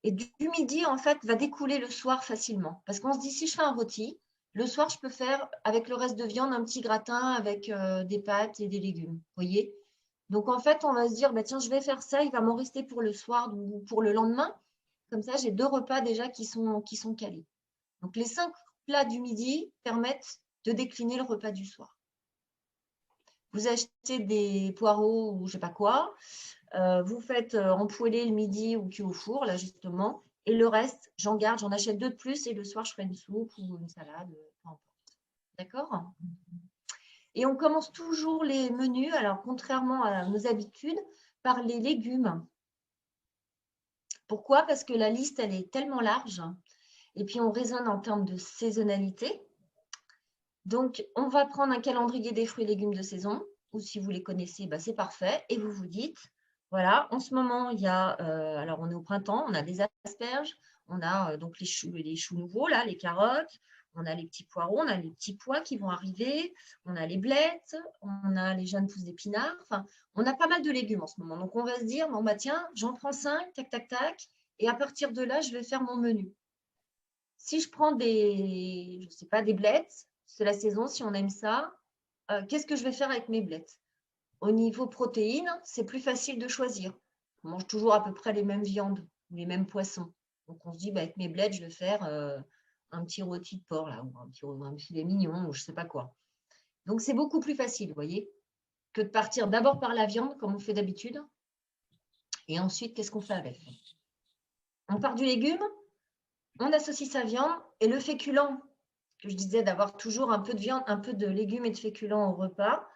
Et du midi, en fait, va découler le soir facilement. Parce qu'on se dit, si je fais un rôti, le soir, je peux faire, avec le reste de viande, un petit gratin avec des pâtes et des légumes. Vous voyez? Donc, en fait, on va se dire, tiens, je vais faire ça, il va m'en rester pour le soir ou pour le lendemain. Comme ça, j'ai 2 repas déjà qui sont calés. Donc, les 5 plats du midi permettent de décliner le repas du soir. Vous achetez des poireaux ou je ne sais pas quoi. Vous faites empoêler le midi ou cuit au four, là, justement. Et le reste, j'en garde, j'en achète 2 de plus. Et le soir, je ferai une soupe ou une salade, peu importe. D'accord ? Et on commence toujours les menus, alors contrairement à nos habitudes, par les légumes. Pourquoi? Parce que la liste, elle est tellement large. Et puis, on raisonne en termes de saisonnalité. Donc, on va prendre un calendrier des fruits et légumes de saison. ou si vous les connaissez, bah, c'est parfait. Et vous vous dites, voilà, en ce moment, il y a, alors on est au printemps, on a des asperges, on a donc les choux nouveaux, là, les carottes, on a les petits poireaux, on a les petits pois qui vont arriver, on a les blettes, on a les jeunes pousses d'épinards. Enfin, on a pas mal de légumes en ce moment. Donc, on va se dire, bon, bah, tiens, j'en prends 5, tac, tac, tac, et à partir de là, je vais faire mon menu. Si je prends je sais pas, des blettes, c'est la saison, si on aime ça, qu'est-ce que je vais faire avec mes blettes? Au niveau protéines, c'est plus facile de choisir. On mange toujours à peu près les mêmes viandes, les mêmes poissons. Donc, on se dit, bah, avec mes blettes, je vais faire un petit rôti de porc, là, ou un filet mignon, ou je ne sais pas quoi. Donc, c'est beaucoup plus facile, vous voyez, que de partir d'abord par la viande, comme on fait d'habitude. Et ensuite, qu'est-ce qu'on fait avec? On part du légume, on associe sa viande, et le féculent, que je disais d'avoir toujours un peu de viande, un peu de légumes et de féculents au repas,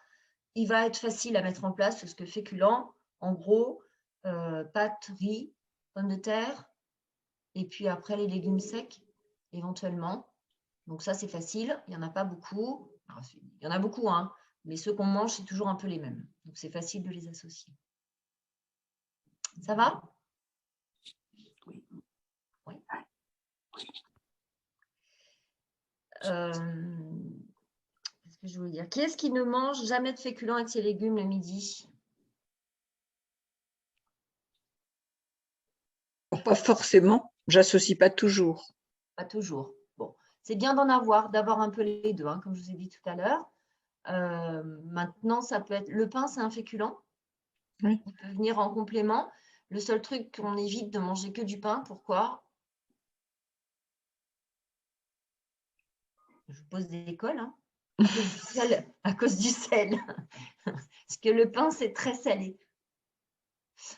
il va être facile à mettre en place parce que féculent, en gros, pâtes, riz, pommes de terre, et puis après les légumes secs, éventuellement. Donc ça, c'est facile. Il n'y en a pas beaucoup. Alors, il y en a beaucoup, hein, mais ceux qu'on mange, c'est toujours un peu les mêmes. Donc c'est facile de les associer. Ça va? Oui. Oui. Qu'est-ce que je voulais dire? Qui est-ce qui ne mange jamais de féculents avec ses légumes le midi? Pas forcément, j'associe pas toujours. Pas toujours. Bon, c'est bien d'avoir un peu les deux, hein, comme je vous ai dit tout à l'heure. Maintenant, ça peut être le pain, c'est un féculent. Oui. Il peut venir en complément. Le seul truc qu'on évite de manger que du pain. Pourquoi? Je vous pose des cols, hein, à cause du sel. À cause du sel. Parce que le pain, c'est très salé.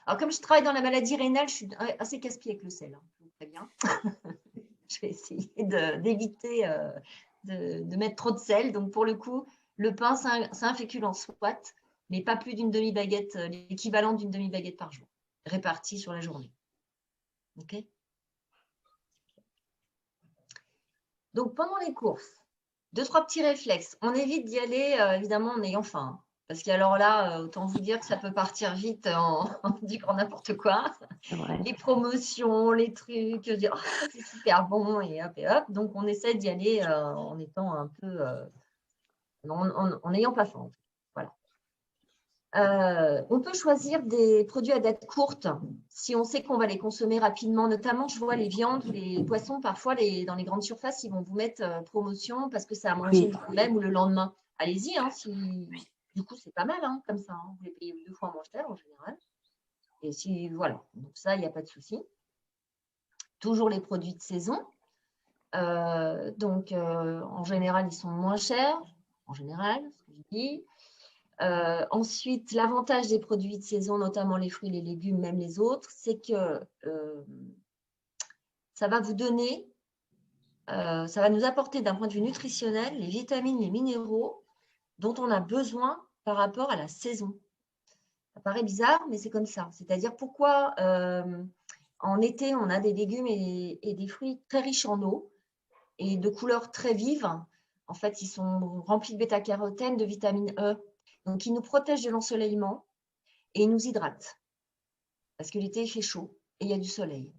Alors, comme je travaille dans la maladie rénale, je suis assez casse-pied avec le sel. Hein, je vous préviens. Je vais essayer d'éviter de mettre trop de sel. Donc, pour le coup, le pain, c'est un féculent, soit, mais pas plus d'une demi-baguette, l'équivalent d'une demi-baguette par jour, répartie sur la journée. OK? Donc, pendant les courses, 2-3 petits réflexes. On évite d'y aller, évidemment, en ayant faim. Parce qu'alors là, autant vous dire que ça peut partir vite en du grand n'importe quoi. Les promotions, les trucs, dire oh, c'est super bon et hop. Donc on essaie d'y aller en étant un peu, en n'ayant pas faim. Voilà. On peut choisir des produits à date courte si on sait qu'on va les consommer rapidement. Notamment, je vois les viandes ou les poissons, parfois dans les grandes surfaces, ils vont vous mettre promotion parce que ça a mangé le jour même ou le lendemain. Allez-y, hein, du coup, c'est pas mal hein, comme ça. Hein. Vous les payez 2 fois moins cher en général. Et si, voilà, donc ça, il n'y a pas de souci. Toujours les produits de saison. En général, ils sont moins chers. En général, ce que je dis. Ensuite, l'avantage des produits de saison, notamment les fruits, les légumes, même les autres, c'est que ça va vous donner, ça va nous apporter d'un point de vue nutritionnel les vitamines, les minéraux dont on a besoin par rapport à la saison. Ça paraît bizarre, mais c'est comme ça. C'est-à-dire pourquoi en été, on a des légumes et des fruits très riches en eau et de couleurs très vives. En fait, ils sont remplis de bêta-carotène, de vitamine E. Donc, ils nous protègent de l'ensoleillement et ils nous hydratent. Parce que l'été, il fait chaud et il y a du soleil.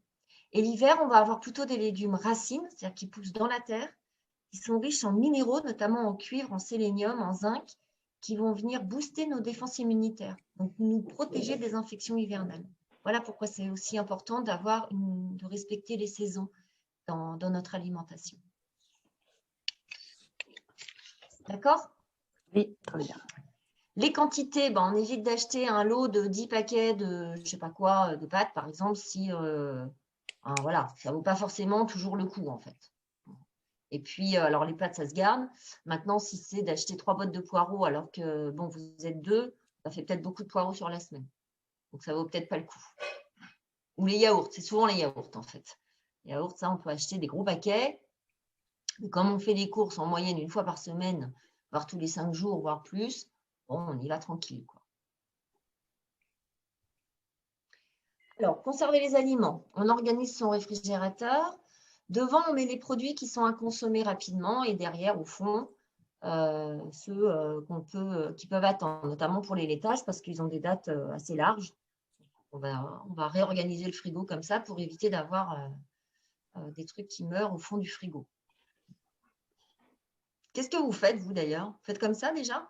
Et l'hiver, on va avoir plutôt des légumes racines, c'est-à-dire qui poussent dans la terre, qui sont riches en minéraux, notamment en cuivre, en sélénium, en zinc, qui vont venir booster nos défenses immunitaires, donc nous protéger des infections hivernales. Voilà pourquoi c'est aussi important de respecter les saisons dans notre alimentation. D'accord? Oui, très bien. Les quantités, on évite d'acheter un lot de 10 paquets de, je ne sais pas quoi, de pâtes, par exemple, si voilà, ça ne vaut pas forcément toujours le coup, en fait. Et puis, alors les pâtes, ça se garde. Maintenant, si c'est d'acheter 3 boîtes de poireaux alors que, bon, vous êtes 2, ça fait peut-être beaucoup de poireaux sur la semaine. Donc, ça ne vaut peut-être pas le coup. Ou les yaourts, c'est souvent les yaourts, en fait. Les yaourts, ça, on peut acheter des gros paquets. Et comme on fait les courses en moyenne une fois par semaine, voire tous les 5 jours, voire plus, bon, on y va tranquille, quoi. Alors, conserver les aliments. On organise son réfrigérateur. Devant, on met les produits qui sont à consommer rapidement et derrière, au fond, ceux qui peuvent attendre, notamment pour les laitages, parce qu'ils ont des dates assez larges. On va réorganiser le frigo comme ça pour éviter d'avoir des trucs qui meurent au fond du frigo. Qu'est-ce que vous faites, vous, d'ailleurs? Vous faites comme ça, déjà?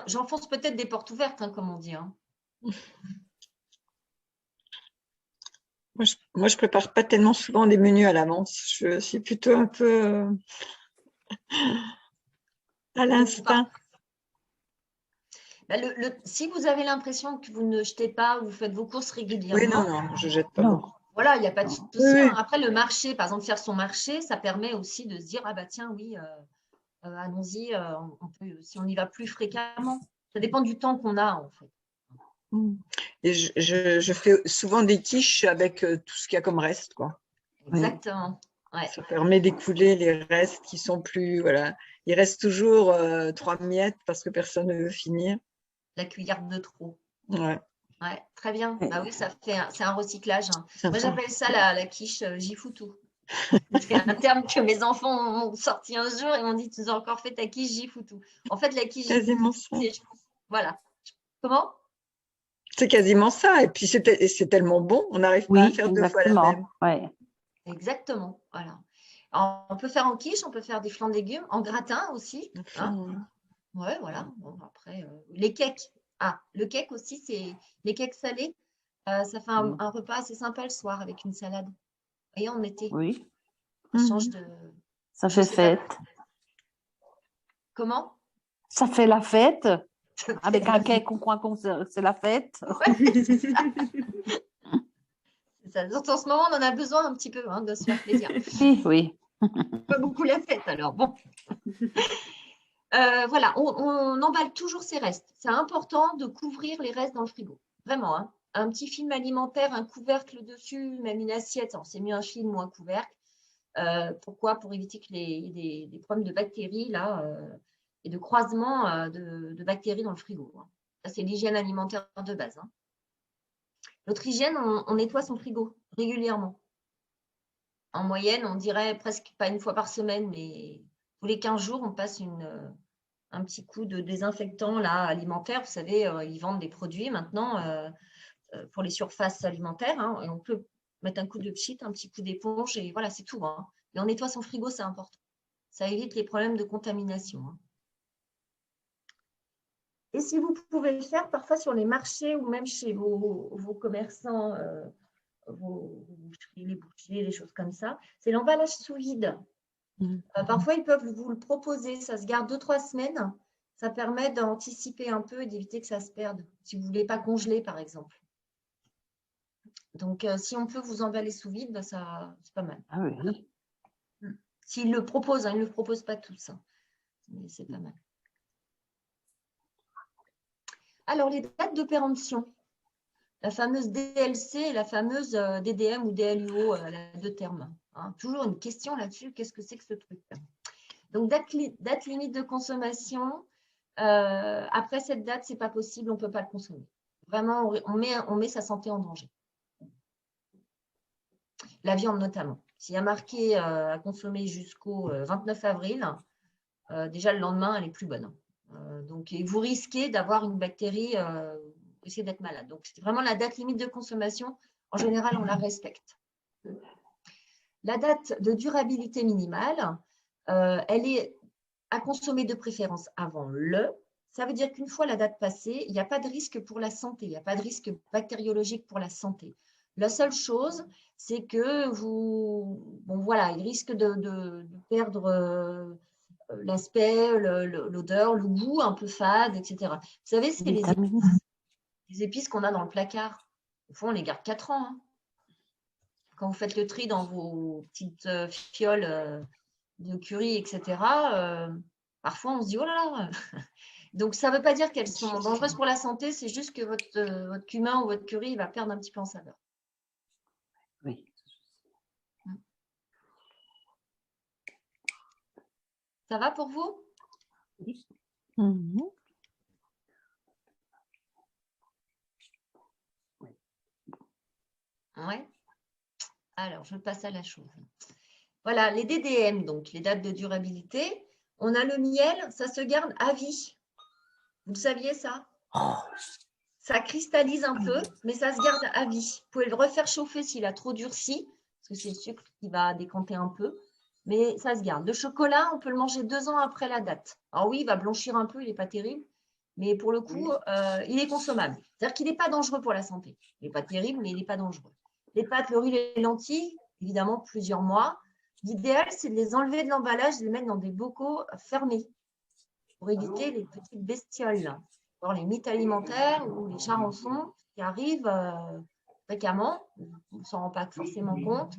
J'enfonce peut-être des portes ouvertes, hein, comme on dit. Hein. Moi, je prépare pas tellement souvent des menus à l'avance. Je suis plutôt un peu à l'instinct. Bah, si vous avez l'impression que vous ne jetez pas, vous faites vos courses régulièrement. Oui, non, je jette pas Non. beaucoup. Voilà, il n'y a pas de souci. Oui. Hein. Après, le marché, par exemple, faire son marché, ça permet aussi de se dire, ah bah tiens, oui, allons-y, si on y va plus fréquemment. Ça dépend du temps qu'on a, en fait. Et je fais souvent des quiches avec tout ce qu'il y a comme reste, quoi. Exactement. Ouais. Ça permet d'écouler les restes qui sont plus, voilà. Il reste toujours 3 miettes parce que personne ne veut finir. La cuillère de trop. Ouais. Ouais, très bien. Bah oui, c'est un recyclage. Hein. Sympa. Moi, j'appelle ça la quiche Jifoutou. C'est un terme que mes enfants ont sorti un jour et m'ont dit, tu as encore fait ta quiche Jifoutou. En fait, la quiche Quasiment Jifoutou, ça. voilà. Comment? C'est quasiment ça. Et puis, c'est tellement bon, on n'arrive pas à faire deux fois la même. Ouais. Exactement. Voilà. Alors, on peut faire en quiche, on peut faire des flancs de légumes, en gratin aussi. Hein. Ouais, voilà. Bon, après, les cakes. Ah, le cake aussi, c'est les cakes salés. Ça fait un repas assez sympa le soir avec une salade. Et en été. Oui. Ça change de. Ça fait fête. Comment? Ça fait la fête. Avec un cake au coin, c'est la fête. Ouais, c'est ça. C'est ça. Donc, en ce moment, on en a besoin un petit peu hein, de se faire plaisir. Oui. Pas beaucoup la fête, alors bon. Voilà, on emballe toujours ses restes. C'est important de couvrir les restes dans le frigo. Vraiment, hein. Un petit film alimentaire, un couvercle dessus, même une assiette. C'est mieux un film ou un couvercle. Pourquoi? Pour éviter que des problèmes de bactéries là, et de croisement de bactéries dans le frigo. Hein. Ça, c'est l'hygiène alimentaire de base. Hein. Notre hygiène, on nettoie son frigo régulièrement. En moyenne, on dirait presque pas une fois par semaine, mais tous les 15 jours, on passe un petit coup de désinfectant là, alimentaire. Vous savez, ils vendent des produits maintenant pour les surfaces alimentaires. Hein, et on peut mettre un coup de pchit, un petit coup d'éponge et voilà, c'est tout. Hein. Et on nettoie son frigo, c'est important. Ça évite les problèmes de contamination. Hein. Et si vous pouvez le faire parfois sur les marchés ou même chez vos commerçants, vos boucheries, les bouchers, les choses comme ça, c'est l'emballage sous vide. Parfois, ils peuvent vous le proposer. Ça se garde 2-3 semaines. Ça permet d'anticiper un peu et d'éviter que ça se perde. Si vous ne voulez pas congeler, par exemple. Donc, si on peut vous emballer sous vide, bah, c'est pas mal. Ah oui. S'ils le proposent, hein, ils ne le proposent pas tous. Hein, mais c'est pas mal. Alors, les dates de péremption. La fameuse DLC et la fameuse DDM ou DLUO, la deux termes. Hein. Toujours une question là-dessus. Qu'est-ce que c'est que ce truc? Donc, date limite de consommation. Après cette date, ce n'est pas possible, on ne peut pas le consommer. Vraiment, on met sa santé en danger. La viande notamment. S'il y a marqué à consommer jusqu'au 29 avril, déjà le lendemain, elle est plus bonne. Donc, et vous risquez d'avoir une bactérie, vous risquez d'être malade. Donc, c'est vraiment la date limite de consommation. En général, on la respecte. La date de durabilité minimale, elle est à consommer de préférence avant le. Ça veut dire qu'une fois la date passée, il n'y a pas de risque pour la santé, il n'y a pas de risque bactériologique pour la santé. La seule chose, c'est que il risque de perdre l'aspect, l'odeur, le goût un peu fade, etc. Vous savez, c'est les épices qu'on a dans le placard. Au fond, on les garde 4 ans. Hein. Quand vous faites le tri dans vos petites fioles de curry, etc., parfois on se dit, oh là là. Donc, ça ne veut pas dire qu'elles sont dangereuses pour la santé, c'est juste que votre cumin ou votre curry va perdre un petit peu en saveur. Oui. Ça va pour vous? Oui. Ouais. Alors, je passe à la chose. Voilà, les DDM, donc les dates de durabilité. On a le miel, ça se garde à vie. Vous le saviez, ça? Oh, Ça cristallise un peu, mais ça se garde à vie. Vous pouvez le refaire chauffer s'il a trop durci, parce que c'est le sucre qui va décanter un peu, mais ça se garde. Le chocolat, on peut le manger 2 ans après la date. Alors oui, il va blanchir un peu, il n'est pas terrible, mais pour le coup, il est consommable. C'est-à-dire qu'il n'est pas dangereux pour la santé. Il n'est pas terrible, mais il n'est pas dangereux. Les pâtes, le riz, les lentilles, évidemment, plusieurs mois. L'idéal, c'est de les enlever de l'emballage, de les mettre dans des bocaux fermés pour éviter les petites bestioles. Alors, les mythes alimentaires ou les charançons qui arrivent fréquemment, on ne s'en rend pas forcément compte.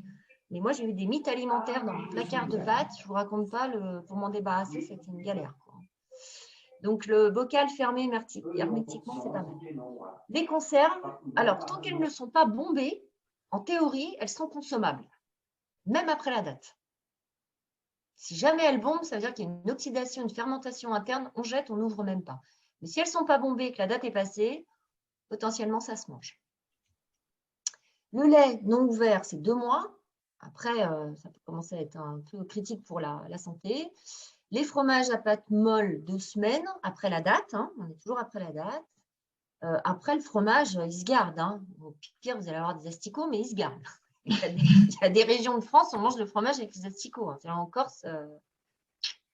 Mais moi, j'ai eu des mythes alimentaires dans mon placard de pâtes. Je ne vous raconte pas, pour m'en débarrasser, c'était une galère, quoi. Donc, le bocal fermé hermétiquement, c'est pas mal. Les conserves, alors, tant qu'elles ne sont pas bombées, en théorie, elles sont consommables, même après la date. Si jamais elles bombent, ça veut dire qu'il y a une oxydation, une fermentation interne, on jette, on n'ouvre même pas. Mais si elles ne sont pas bombées et que la date est passée, potentiellement, ça se mange. Le lait non ouvert, c'est 2 mois. Après, ça peut commencer à être un peu critique pour la santé. Les fromages à pâte molle, 2 semaines après la date. Hein, on est toujours après la date. Après, le fromage, il se garde. Hein. Au pire, vous allez avoir des asticots, mais il se garde. Il y a des régions de France, on mange le fromage avec les asticots. Hein. En Corse,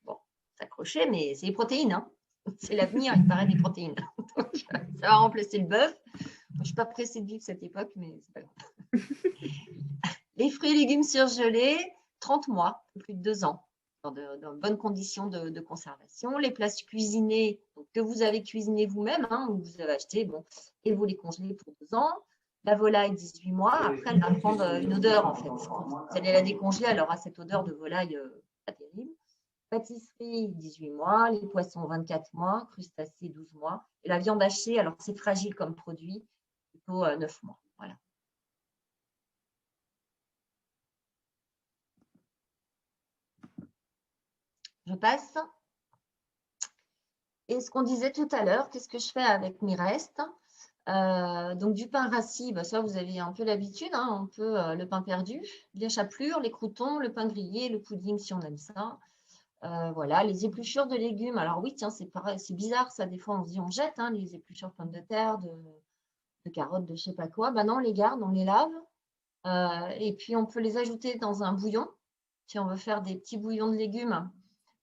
bon, c'est accroché, mais c'est les protéines. Hein. C'est l'avenir, il paraît, des protéines. Donc, ça va remplacer le bœuf. Je ne suis pas pressée de vivre cette époque, mais c'est pas grave. Les fruits et légumes surgelés, 30 mois, plus de 2 ans, dans de bonnes conditions de conservation. Les plats cuisinés, donc, que vous avez cuisiné vous-même, hein, ou vous avez acheté, bon, et vous les congelez pour 2 ans. La volaille, 18 mois. Après, elle va prendre une odeur, en fait. Vous allez la décongeler, elle aura cette odeur de volaille pas terrible. Pâtisserie, 18 mois. Les poissons, 24 mois. Crustacés, 12 mois. Et la viande hachée, alors c'est fragile comme produit, plutôt 9 mois. Voilà. Je passe. Et ce qu'on disait tout à l'heure, qu'est-ce que je fais avec mes restes? Donc, du pain rassis, bah, ça, vous avez un peu l'habitude. Hein, on peut le pain perdu, les chapelures, les croûtons, le pain grillé, le pudding si on aime ça. Voilà, les épluchures de légumes. Alors oui, tiens, c'est pareil, c'est bizarre, ça, des fois, on se dit, on jette hein, les épluchures de pommes de terre, de carottes, de je ne sais pas quoi. Ben non, on les garde, on les lave. Et puis, on peut les ajouter dans un bouillon. Si on veut faire des petits bouillons de légumes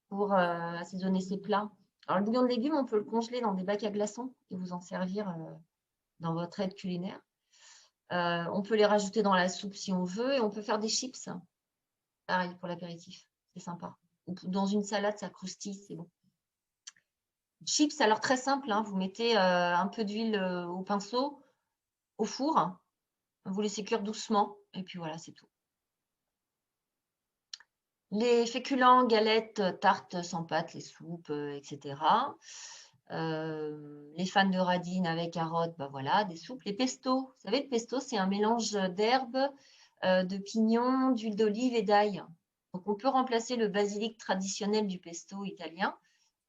pour assaisonner ses plats. Alors, le bouillon de légumes, on peut le congeler dans des bacs à glaçons et vous en servir dans votre aide culinaire. On peut les rajouter dans la soupe si on veut et on peut faire des chips. Pareil pour l'apéritif, c'est sympa. Dans une salade, ça croustille, c'est bon. Chips, alors très simple, hein, vous mettez un peu d'huile au pinceau, au four, vous laissez cuire doucement et puis voilà, c'est tout. Les féculents, galettes, tartes sans pâte, les soupes, etc. Les fans de radines avec carottes, ben voilà, des soupes. Les pestos, vous savez, le pesto, c'est un mélange d'herbes, de pignons, d'huile d'olive et d'ail. Donc, on peut remplacer le basilic traditionnel du pesto italien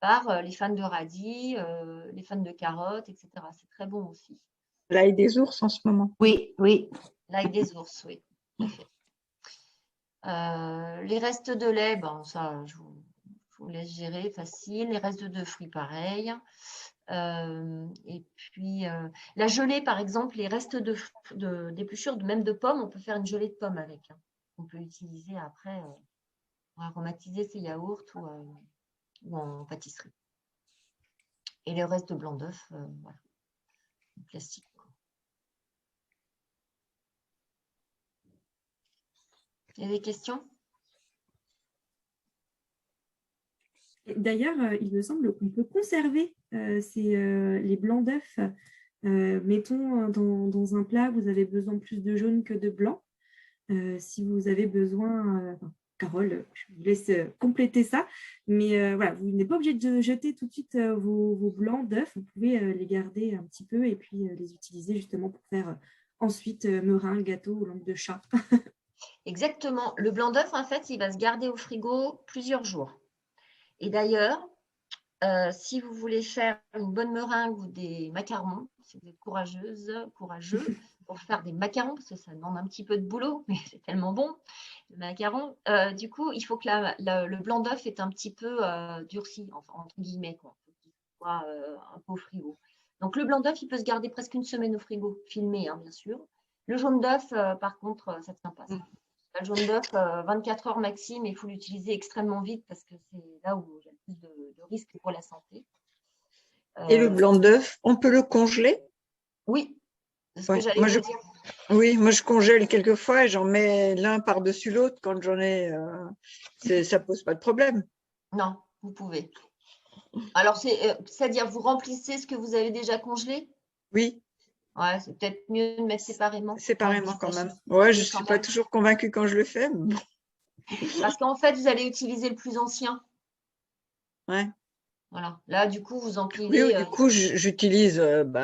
par les fans de radis, les fans de carottes, etc. C'est très bon aussi. L'ail des ours en ce moment. Oui, oui. L'ail des ours, oui, tout à fait. Les restes de lait, ben, ça, je vous laisse gérer, facile. Les restes de fruits, pareil. Et puis, la gelée, par exemple, les restes d'épluchures, même de pommes, on peut faire une gelée de pommes avec. Hein. On peut utiliser après pour aromatiser ses yaourts ou en pâtisserie. Et le reste de blanc d'œuf, voilà, classique. Il y a des questions? D'ailleurs, il me semble qu'on peut conserver les blancs d'œufs. Mettons dans un plat, vous avez besoin plus de jaune que de blanc. Si vous avez besoin, Carole, je vous laisse compléter ça. Mais voilà, vous n'êtes pas obligé de jeter tout de suite vos blancs d'œufs. Vous pouvez les garder un petit peu et puis les utiliser justement pour faire ensuite meringue, gâteau ou langue de chat. Exactement. Le blanc d'œuf, en fait, il va se garder au frigo plusieurs jours. Et d'ailleurs, si vous voulez faire une bonne meringue ou des macarons, si vous êtes courageux, pour faire des macarons, parce que ça demande un petit peu de boulot, mais c'est tellement bon, le macaron. Du coup, il faut que le blanc d'œuf est un petit peu durci, enfin, entre guillemets, quoi, pour qu'il soit un peu au frigo. Donc, le blanc d'œuf, il peut se garder presque une semaine au frigo, filmé, hein, bien sûr. Le jaune d'œuf, par contre, ça ne tient pas. Ça. Le jaune d'œuf, 24 heures maxi, mais il faut l'utiliser extrêmement vite parce que c'est là où il y a le plus de risques pour la santé. Et le blanc d'œuf, on peut le congeler? Oui, c'est ce Ouais. que j'allais Moi, vous dire. oui, moi je congèle quelquefois et j'en mets l'un par-dessus l'autre quand j'en ai. Ça pose pas de problème. Non, vous pouvez. Alors, c'est-à-dire, vous remplissez ce que vous avez déjà congelé? Oui, Ouais, c'est peut-être mieux de mettre séparément. séparément quand même. sachets. Ouais, je Oui, suis quand pas même. toujours convaincue quand je le fais. Mais bon. Parce qu'en fait, vous allez utiliser le plus ancien. Ouais. Voilà. Là, du coup, vous Oui, empilez. du coup, j'utilise,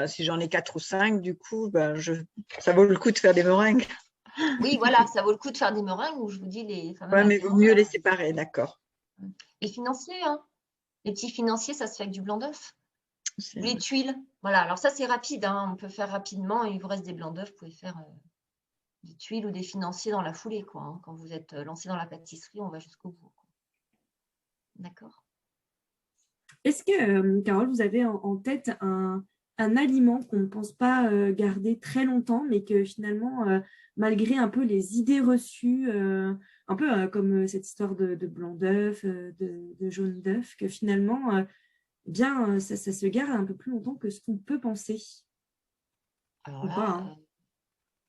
si j'en ai 4 ou 5, du coup, ça vaut le coup de faire des meringues. Oui, voilà, ça vaut le coup de faire des meringues où je vous dis les fameux Ouais, mais il vaut macarons. mieux les séparer, d'accord. Les financiers, hein. Les petits financiers, ça se fait avec du blanc d'œuf. C'est- Les tuiles. Voilà, alors ça, c'est rapide, hein. On peut faire rapidement. Il vous reste des blancs d'œuf, vous pouvez faire des tuiles ou des financiers dans la foulée, quoi, hein. Quand vous êtes lancé dans la pâtisserie, on va jusqu'au bout, quoi. D'accord. Est-ce que, Carole, vous avez en tête un aliment qu'on ne pense pas garder très longtemps, mais que finalement, malgré un peu les idées reçues, un peu comme cette histoire de blanc d'œuf, de jaune d'œuf, que finalement, bien, ça se garde un peu plus longtemps que ce qu'on peut penser, Alors ou pas, là, hein.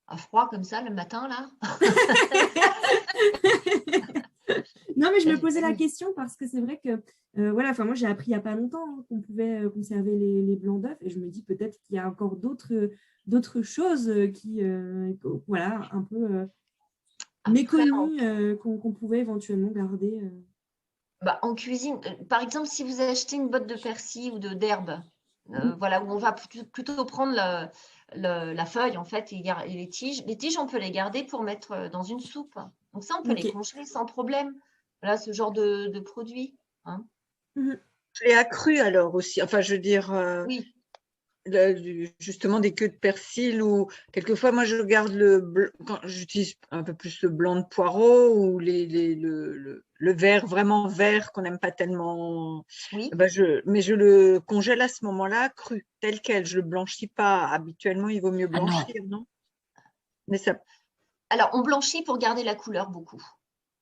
à froid comme ça, le matin, là. Non, mais je Là, me j'ai posais pas la mis. question parce que c'est vrai que, voilà, enfin, moi, j'ai appris il n'y a pas longtemps hein, qu'on pouvait conserver les blancs d'œufs et je me dis peut-être qu'il y a encore d'autres choses voilà, un peu Après, méconnues qu'on pouvait éventuellement garder. en cuisine, par exemple, si vous achetez une botte de persil ou d'herbe, voilà, où on va plutôt prendre la feuille en fait et les tiges. Les tiges, on peut les garder pour mettre dans une soupe. Donc ça, on peut les Ok. congeler sans problème. Voilà, ce genre de produit, hein. Mhm. Je l'ai accru alors aussi. Enfin, je veux dire, Oui, justement des queues de persil ou quelquefois, moi, je garde quand j'utilise un peu plus le blanc de poireau ou le vert, vraiment vert qu'on n'aime pas tellement. oui. Mais je le congèle à ce moment-là, cru, tel quel. Je le blanchis pas. Habituellement, il vaut mieux Ah non. blanchir, non? Mais ça, Alors, on blanchit pour garder la couleur beaucoup.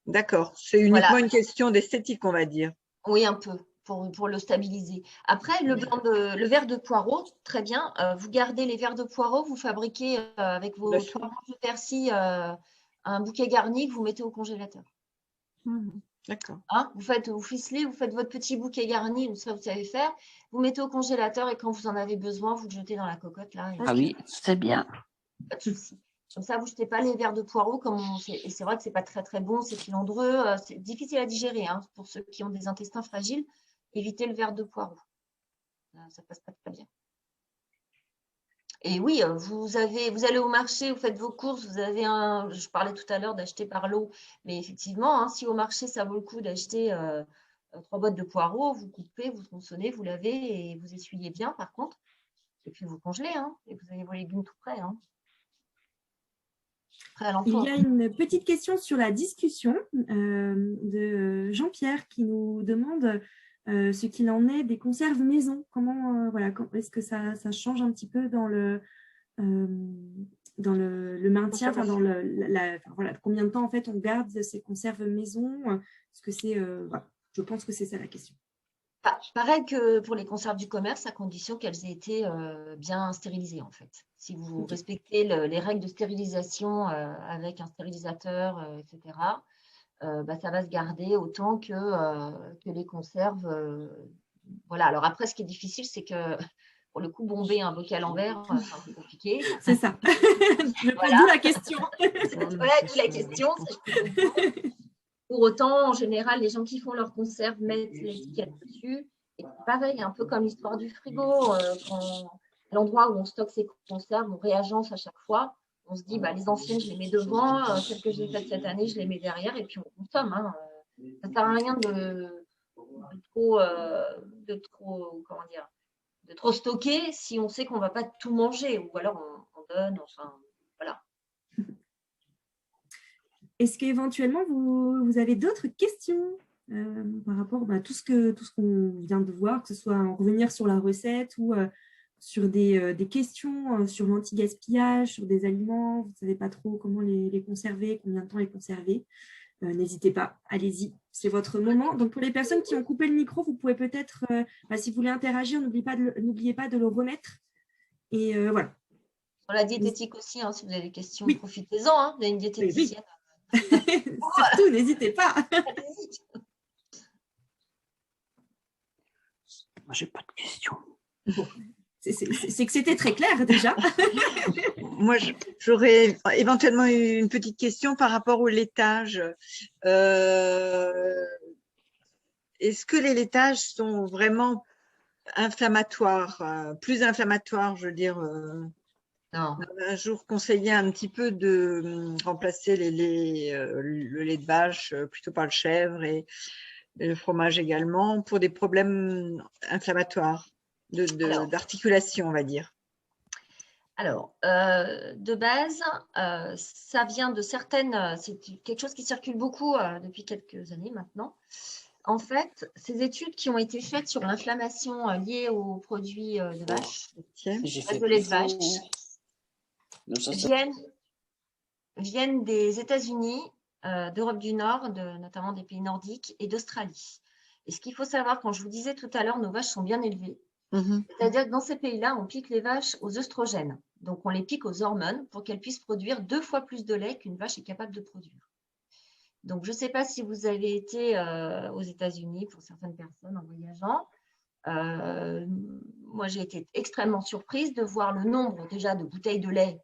d'accord. C'est uniquement Voilà, une question d'esthétique, on va dire. oui, un peu, pour le stabiliser. Après, le verre de poireau, très bien. Vous gardez les verres de poireau, vous fabriquez avec La vos 3 chou. branches de persil un bouquet garni que vous mettez au congélateur. D'accord. Hein, vous ficelez, vous faites votre petit bouquet garni, ça vous savez faire. Vous mettez au congélateur et quand vous en avez besoin, vous le jetez dans la cocotte là. Et Ah oui, c'est bien. pas de souci. Comme ça, vous ne jetez pas les verres de poireau. Et c'est vrai que ce n'est pas très très bon, c'est filandreux, c'est difficile à digérer hein, pour ceux qui ont des intestins fragiles. Évitez le verre de poireau. Ça passe pas très bien. Et oui, vous allez au marché, vous faites vos courses, je parlais tout à l'heure d'acheter par lot, mais effectivement, hein, si au marché, ça vaut le coup d'acheter 3 boîtes de poireaux, vous coupez, vous tronçonnez, vous lavez et vous essuyez bien par contre. Et puis vous congelez, hein, et vous avez vos légumes tout prêts, hein, prêts à Il y l'emploi. a une petite question sur la discussion de Jean-Pierre qui nous demande ce qu'il en est des conserves maison. Comment, voilà, est-ce que ça change un petit peu euh, dans le maintien, enfin, dans voilà, combien de temps en fait on garde ces conserves maison? Est-ce que c'est, voilà, je pense que c'est ça la question. Pareil que pour les conserves du commerce, à condition qu'elles aient été bien stérilisées en fait. Si vous Ok. respectez les règles de stérilisation avec un stérilisateur, etc., ça va se garder autant que les conserves. Voilà. Alors après, ce qui est difficile, c'est que pour le coup, bomber un bocal en verre, c'est un peu compliqué. C'est ça. Voilà. D'où la question. Voilà, d'où la question, ça, je peux comprendre. Pour autant, en général, les gens qui font leurs conserves mettent l'étiquette dessus. Et pareil, un peu comme l'histoire du frigo, l'endroit où on stocke ses conserves, on réagence à chaque fois. On se dit, les anciennes, je les mets devant, celles que j'ai faites cette année, je les mets derrière, et puis on consomme. Hein. Ça ne sert à rien comment dire, de trop stocker si on sait qu'on ne va pas tout manger, ou alors on donne, enfin. Voilà. Est-ce qu'éventuellement, vous avez d'autres questions par rapport à tout ce qu'on vient de voir, que ce soit en revenir sur la recette ou sur des questions sur l'anti-gaspillage, sur des aliments, vous ne savez pas trop comment les conserver, combien de temps les conserver, n'hésitez pas, allez-y, c'est votre moment. Donc, pour les personnes qui ont coupé le micro, vous pouvez peut-être, si vous voulez interagir, n'oubliez pas de le remettre. Et voilà. Pour la diététique aussi, hein, si vous avez des questions, Oui. profitez-en, hein, vous avez une diététicienne. Surtout, n'hésitez pas. Allez-y. Moi, j'ai pas de questions. Bon, c'est que c'était très clair déjà. Moi, j'aurais éventuellement eu une petite question par rapport au laitage. Est-ce que les laitages sont vraiment inflammatoires, plus inflammatoires, je veux dire Non. un jour conseillé un petit peu de remplacer le lait de vache plutôt par le chèvre et le fromage également pour des problèmes inflammatoires d'articulation, on va dire. Alors, de base, ça vient de certaines… C'est quelque chose qui circule beaucoup depuis quelques années maintenant. En fait, ces études qui ont été faites sur l'inflammation liée aux produits de vache, de lait de vache, viennent des États-Unis, d'Europe du Nord, notamment des pays nordiques et d'Australie. Et ce qu'il faut savoir, quand je vous disais tout à l'heure, nos vaches sont bien élevées. C'est-à-dire que dans ces pays-là, on pique les vaches aux œstrogènes. Donc, on les pique aux hormones pour qu'elles puissent produire 2 fois plus de lait qu'une vache est capable de produire. Donc, je ne sais pas si vous avez été aux États-Unis pour certaines personnes en voyageant. Moi, j'ai été extrêmement surprise de voir le nombre déjà de bouteilles de lait.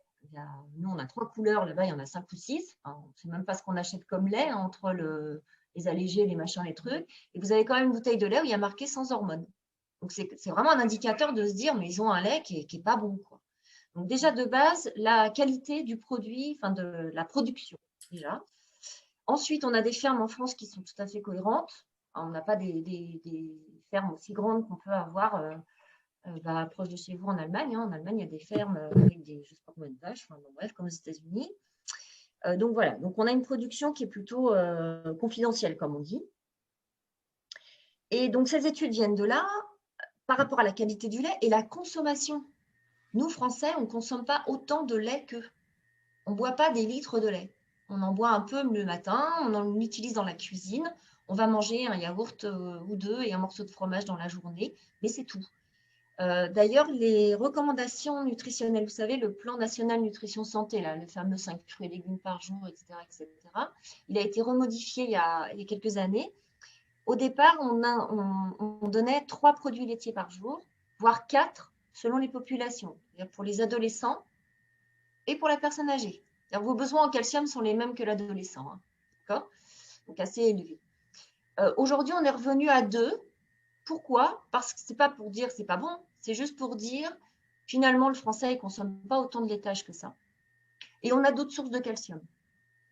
Nous, on a 3 couleurs, là-bas, il y en a 5 ou 6. Enfin, on ne sait même pas ce qu'on achète comme lait hein, entre les allégés, les machins, les trucs. Et vous avez quand même une bouteille de lait où il y a marqué sans hormones. Donc, c'est vraiment un indicateur de se dire, mais ils ont un lait qui n'est pas bon, quoi. Donc, déjà, de base, la qualité du produit, enfin, de la production, déjà. Ensuite, on a des fermes en France qui sont tout à fait cohérentes. On n'a pas des fermes aussi grandes qu'on peut avoir proche de chez vous en Allemagne. Hein. En Allemagne, il y a des fermes avec des, je sais pas combien de vaches, enfin, bon, bref, comme aux États-Unis. Donc, voilà. Donc, on a une production qui est plutôt confidentielle, comme on dit. Et donc, ces études viennent de là par rapport à la qualité du lait et la consommation. Nous, Français, on ne consomme pas autant de lait qu'eux. On ne boit pas des litres de lait. On en boit un peu le matin, on en utilise dans la cuisine. On va manger un yaourt ou 2 et un morceau de fromage dans la journée, mais c'est tout. D'ailleurs, les recommandations nutritionnelles, vous savez, le plan national nutrition santé, là, le fameux 5 fruits et légumes par jour, etc., il a été remodifié il y a quelques années. Au départ, on donnait 3 produits laitiers par jour, voire 4 selon les populations, pour les adolescents et pour la personne âgée. Vos besoins en calcium sont les mêmes que l'adolescent, hein, d'accord? Donc assez élevés. Aujourd'hui, on est revenu à 2. Pourquoi? Parce que ce n'est pas pour dire c'est pas bon, c'est juste pour dire finalement le Français ne consomme pas autant de laitage que ça. Et on a d'autres sources de calcium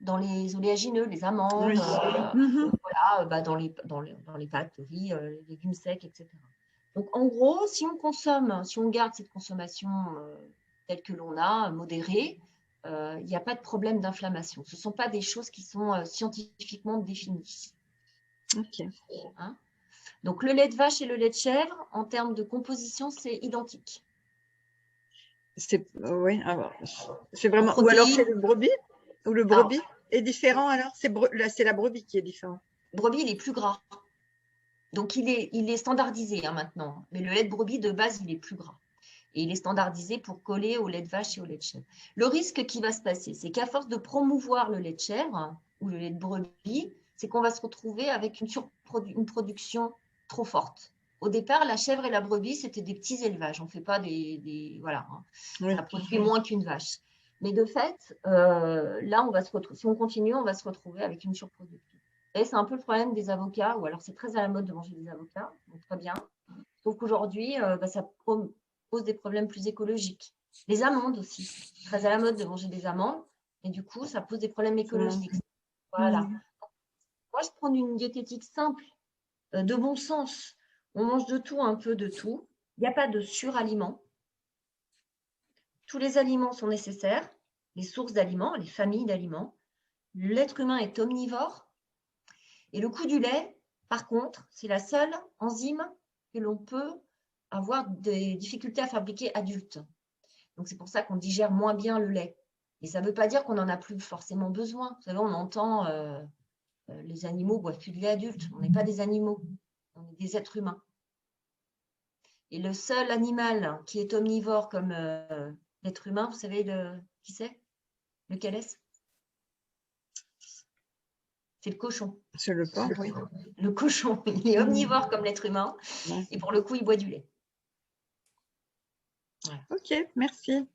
dans les oléagineux, les amandes, voilà, dans les pâtes, le riz, les légumes secs, etc. Donc, en gros, si on garde cette consommation telle que l'on a, modérée, il n'y a pas de problème d'inflammation. Ce ne sont pas des choses qui sont scientifiquement définies. Ok. Hein? Donc, le lait de vache et le lait de chèvre, en termes de composition, c'est identique. Oui, c'est vraiment. Ou alors c'est le brebis? Ou le brebis est différent alors? C'est la brebis qui est différente. Le brebis, il est plus gras. Donc, il est standardisé hein, maintenant. Mais le lait de brebis, de base, il est plus gras. Et il est standardisé pour coller au lait de vache et au lait de chèvre. Le risque qui va se passer, c'est qu'à force de promouvoir le lait de chèvre ou le lait de brebis, c'est qu'on va se retrouver avec une production trop forte. Au départ, la chèvre et la brebis, c'était des petits élevages. On ne fait pas voilà. Hein. Oui. Ça produit moins qu'une vache. Mais de fait, là, on va se retrouver. Si on continue, on va se retrouver avec une surproduction. Et c'est un peu le problème des avocats, ou alors c'est très à la mode de manger des avocats, donc très bien. Sauf qu'aujourd'hui, ça pose des problèmes plus écologiques. Les amandes aussi, très à la mode de manger des amandes, et du coup, ça pose des problèmes écologiques. Voilà. Moi, je prends une diététique simple, de bon sens. On mange de tout, un peu de tout. Il n'y a pas de suraliment. Tous les aliments sont nécessaires. les sources d'aliments, les familles d'aliments. L'être humain est omnivore. Et le cou du lait, par contre, c'est la seule enzyme que l'on peut avoir des difficultés à fabriquer adulte. Donc, c'est pour ça qu'on digère moins bien le lait. Et ça ne veut pas dire qu'on n'en a plus forcément besoin. Vous savez, on entend les animaux ne boivent plus de lait adulte. On n'est pas des animaux, on est des êtres humains. Et le seul animal qui est omnivore comme l'être humain, vous savez qui c'est? Lequel est-ce? C'est le cochon. C'est le porc, oui. Le cochon, il est omnivore comme l'être humain. Ouais. Et pour le coup, il boit du lait. Ok, merci.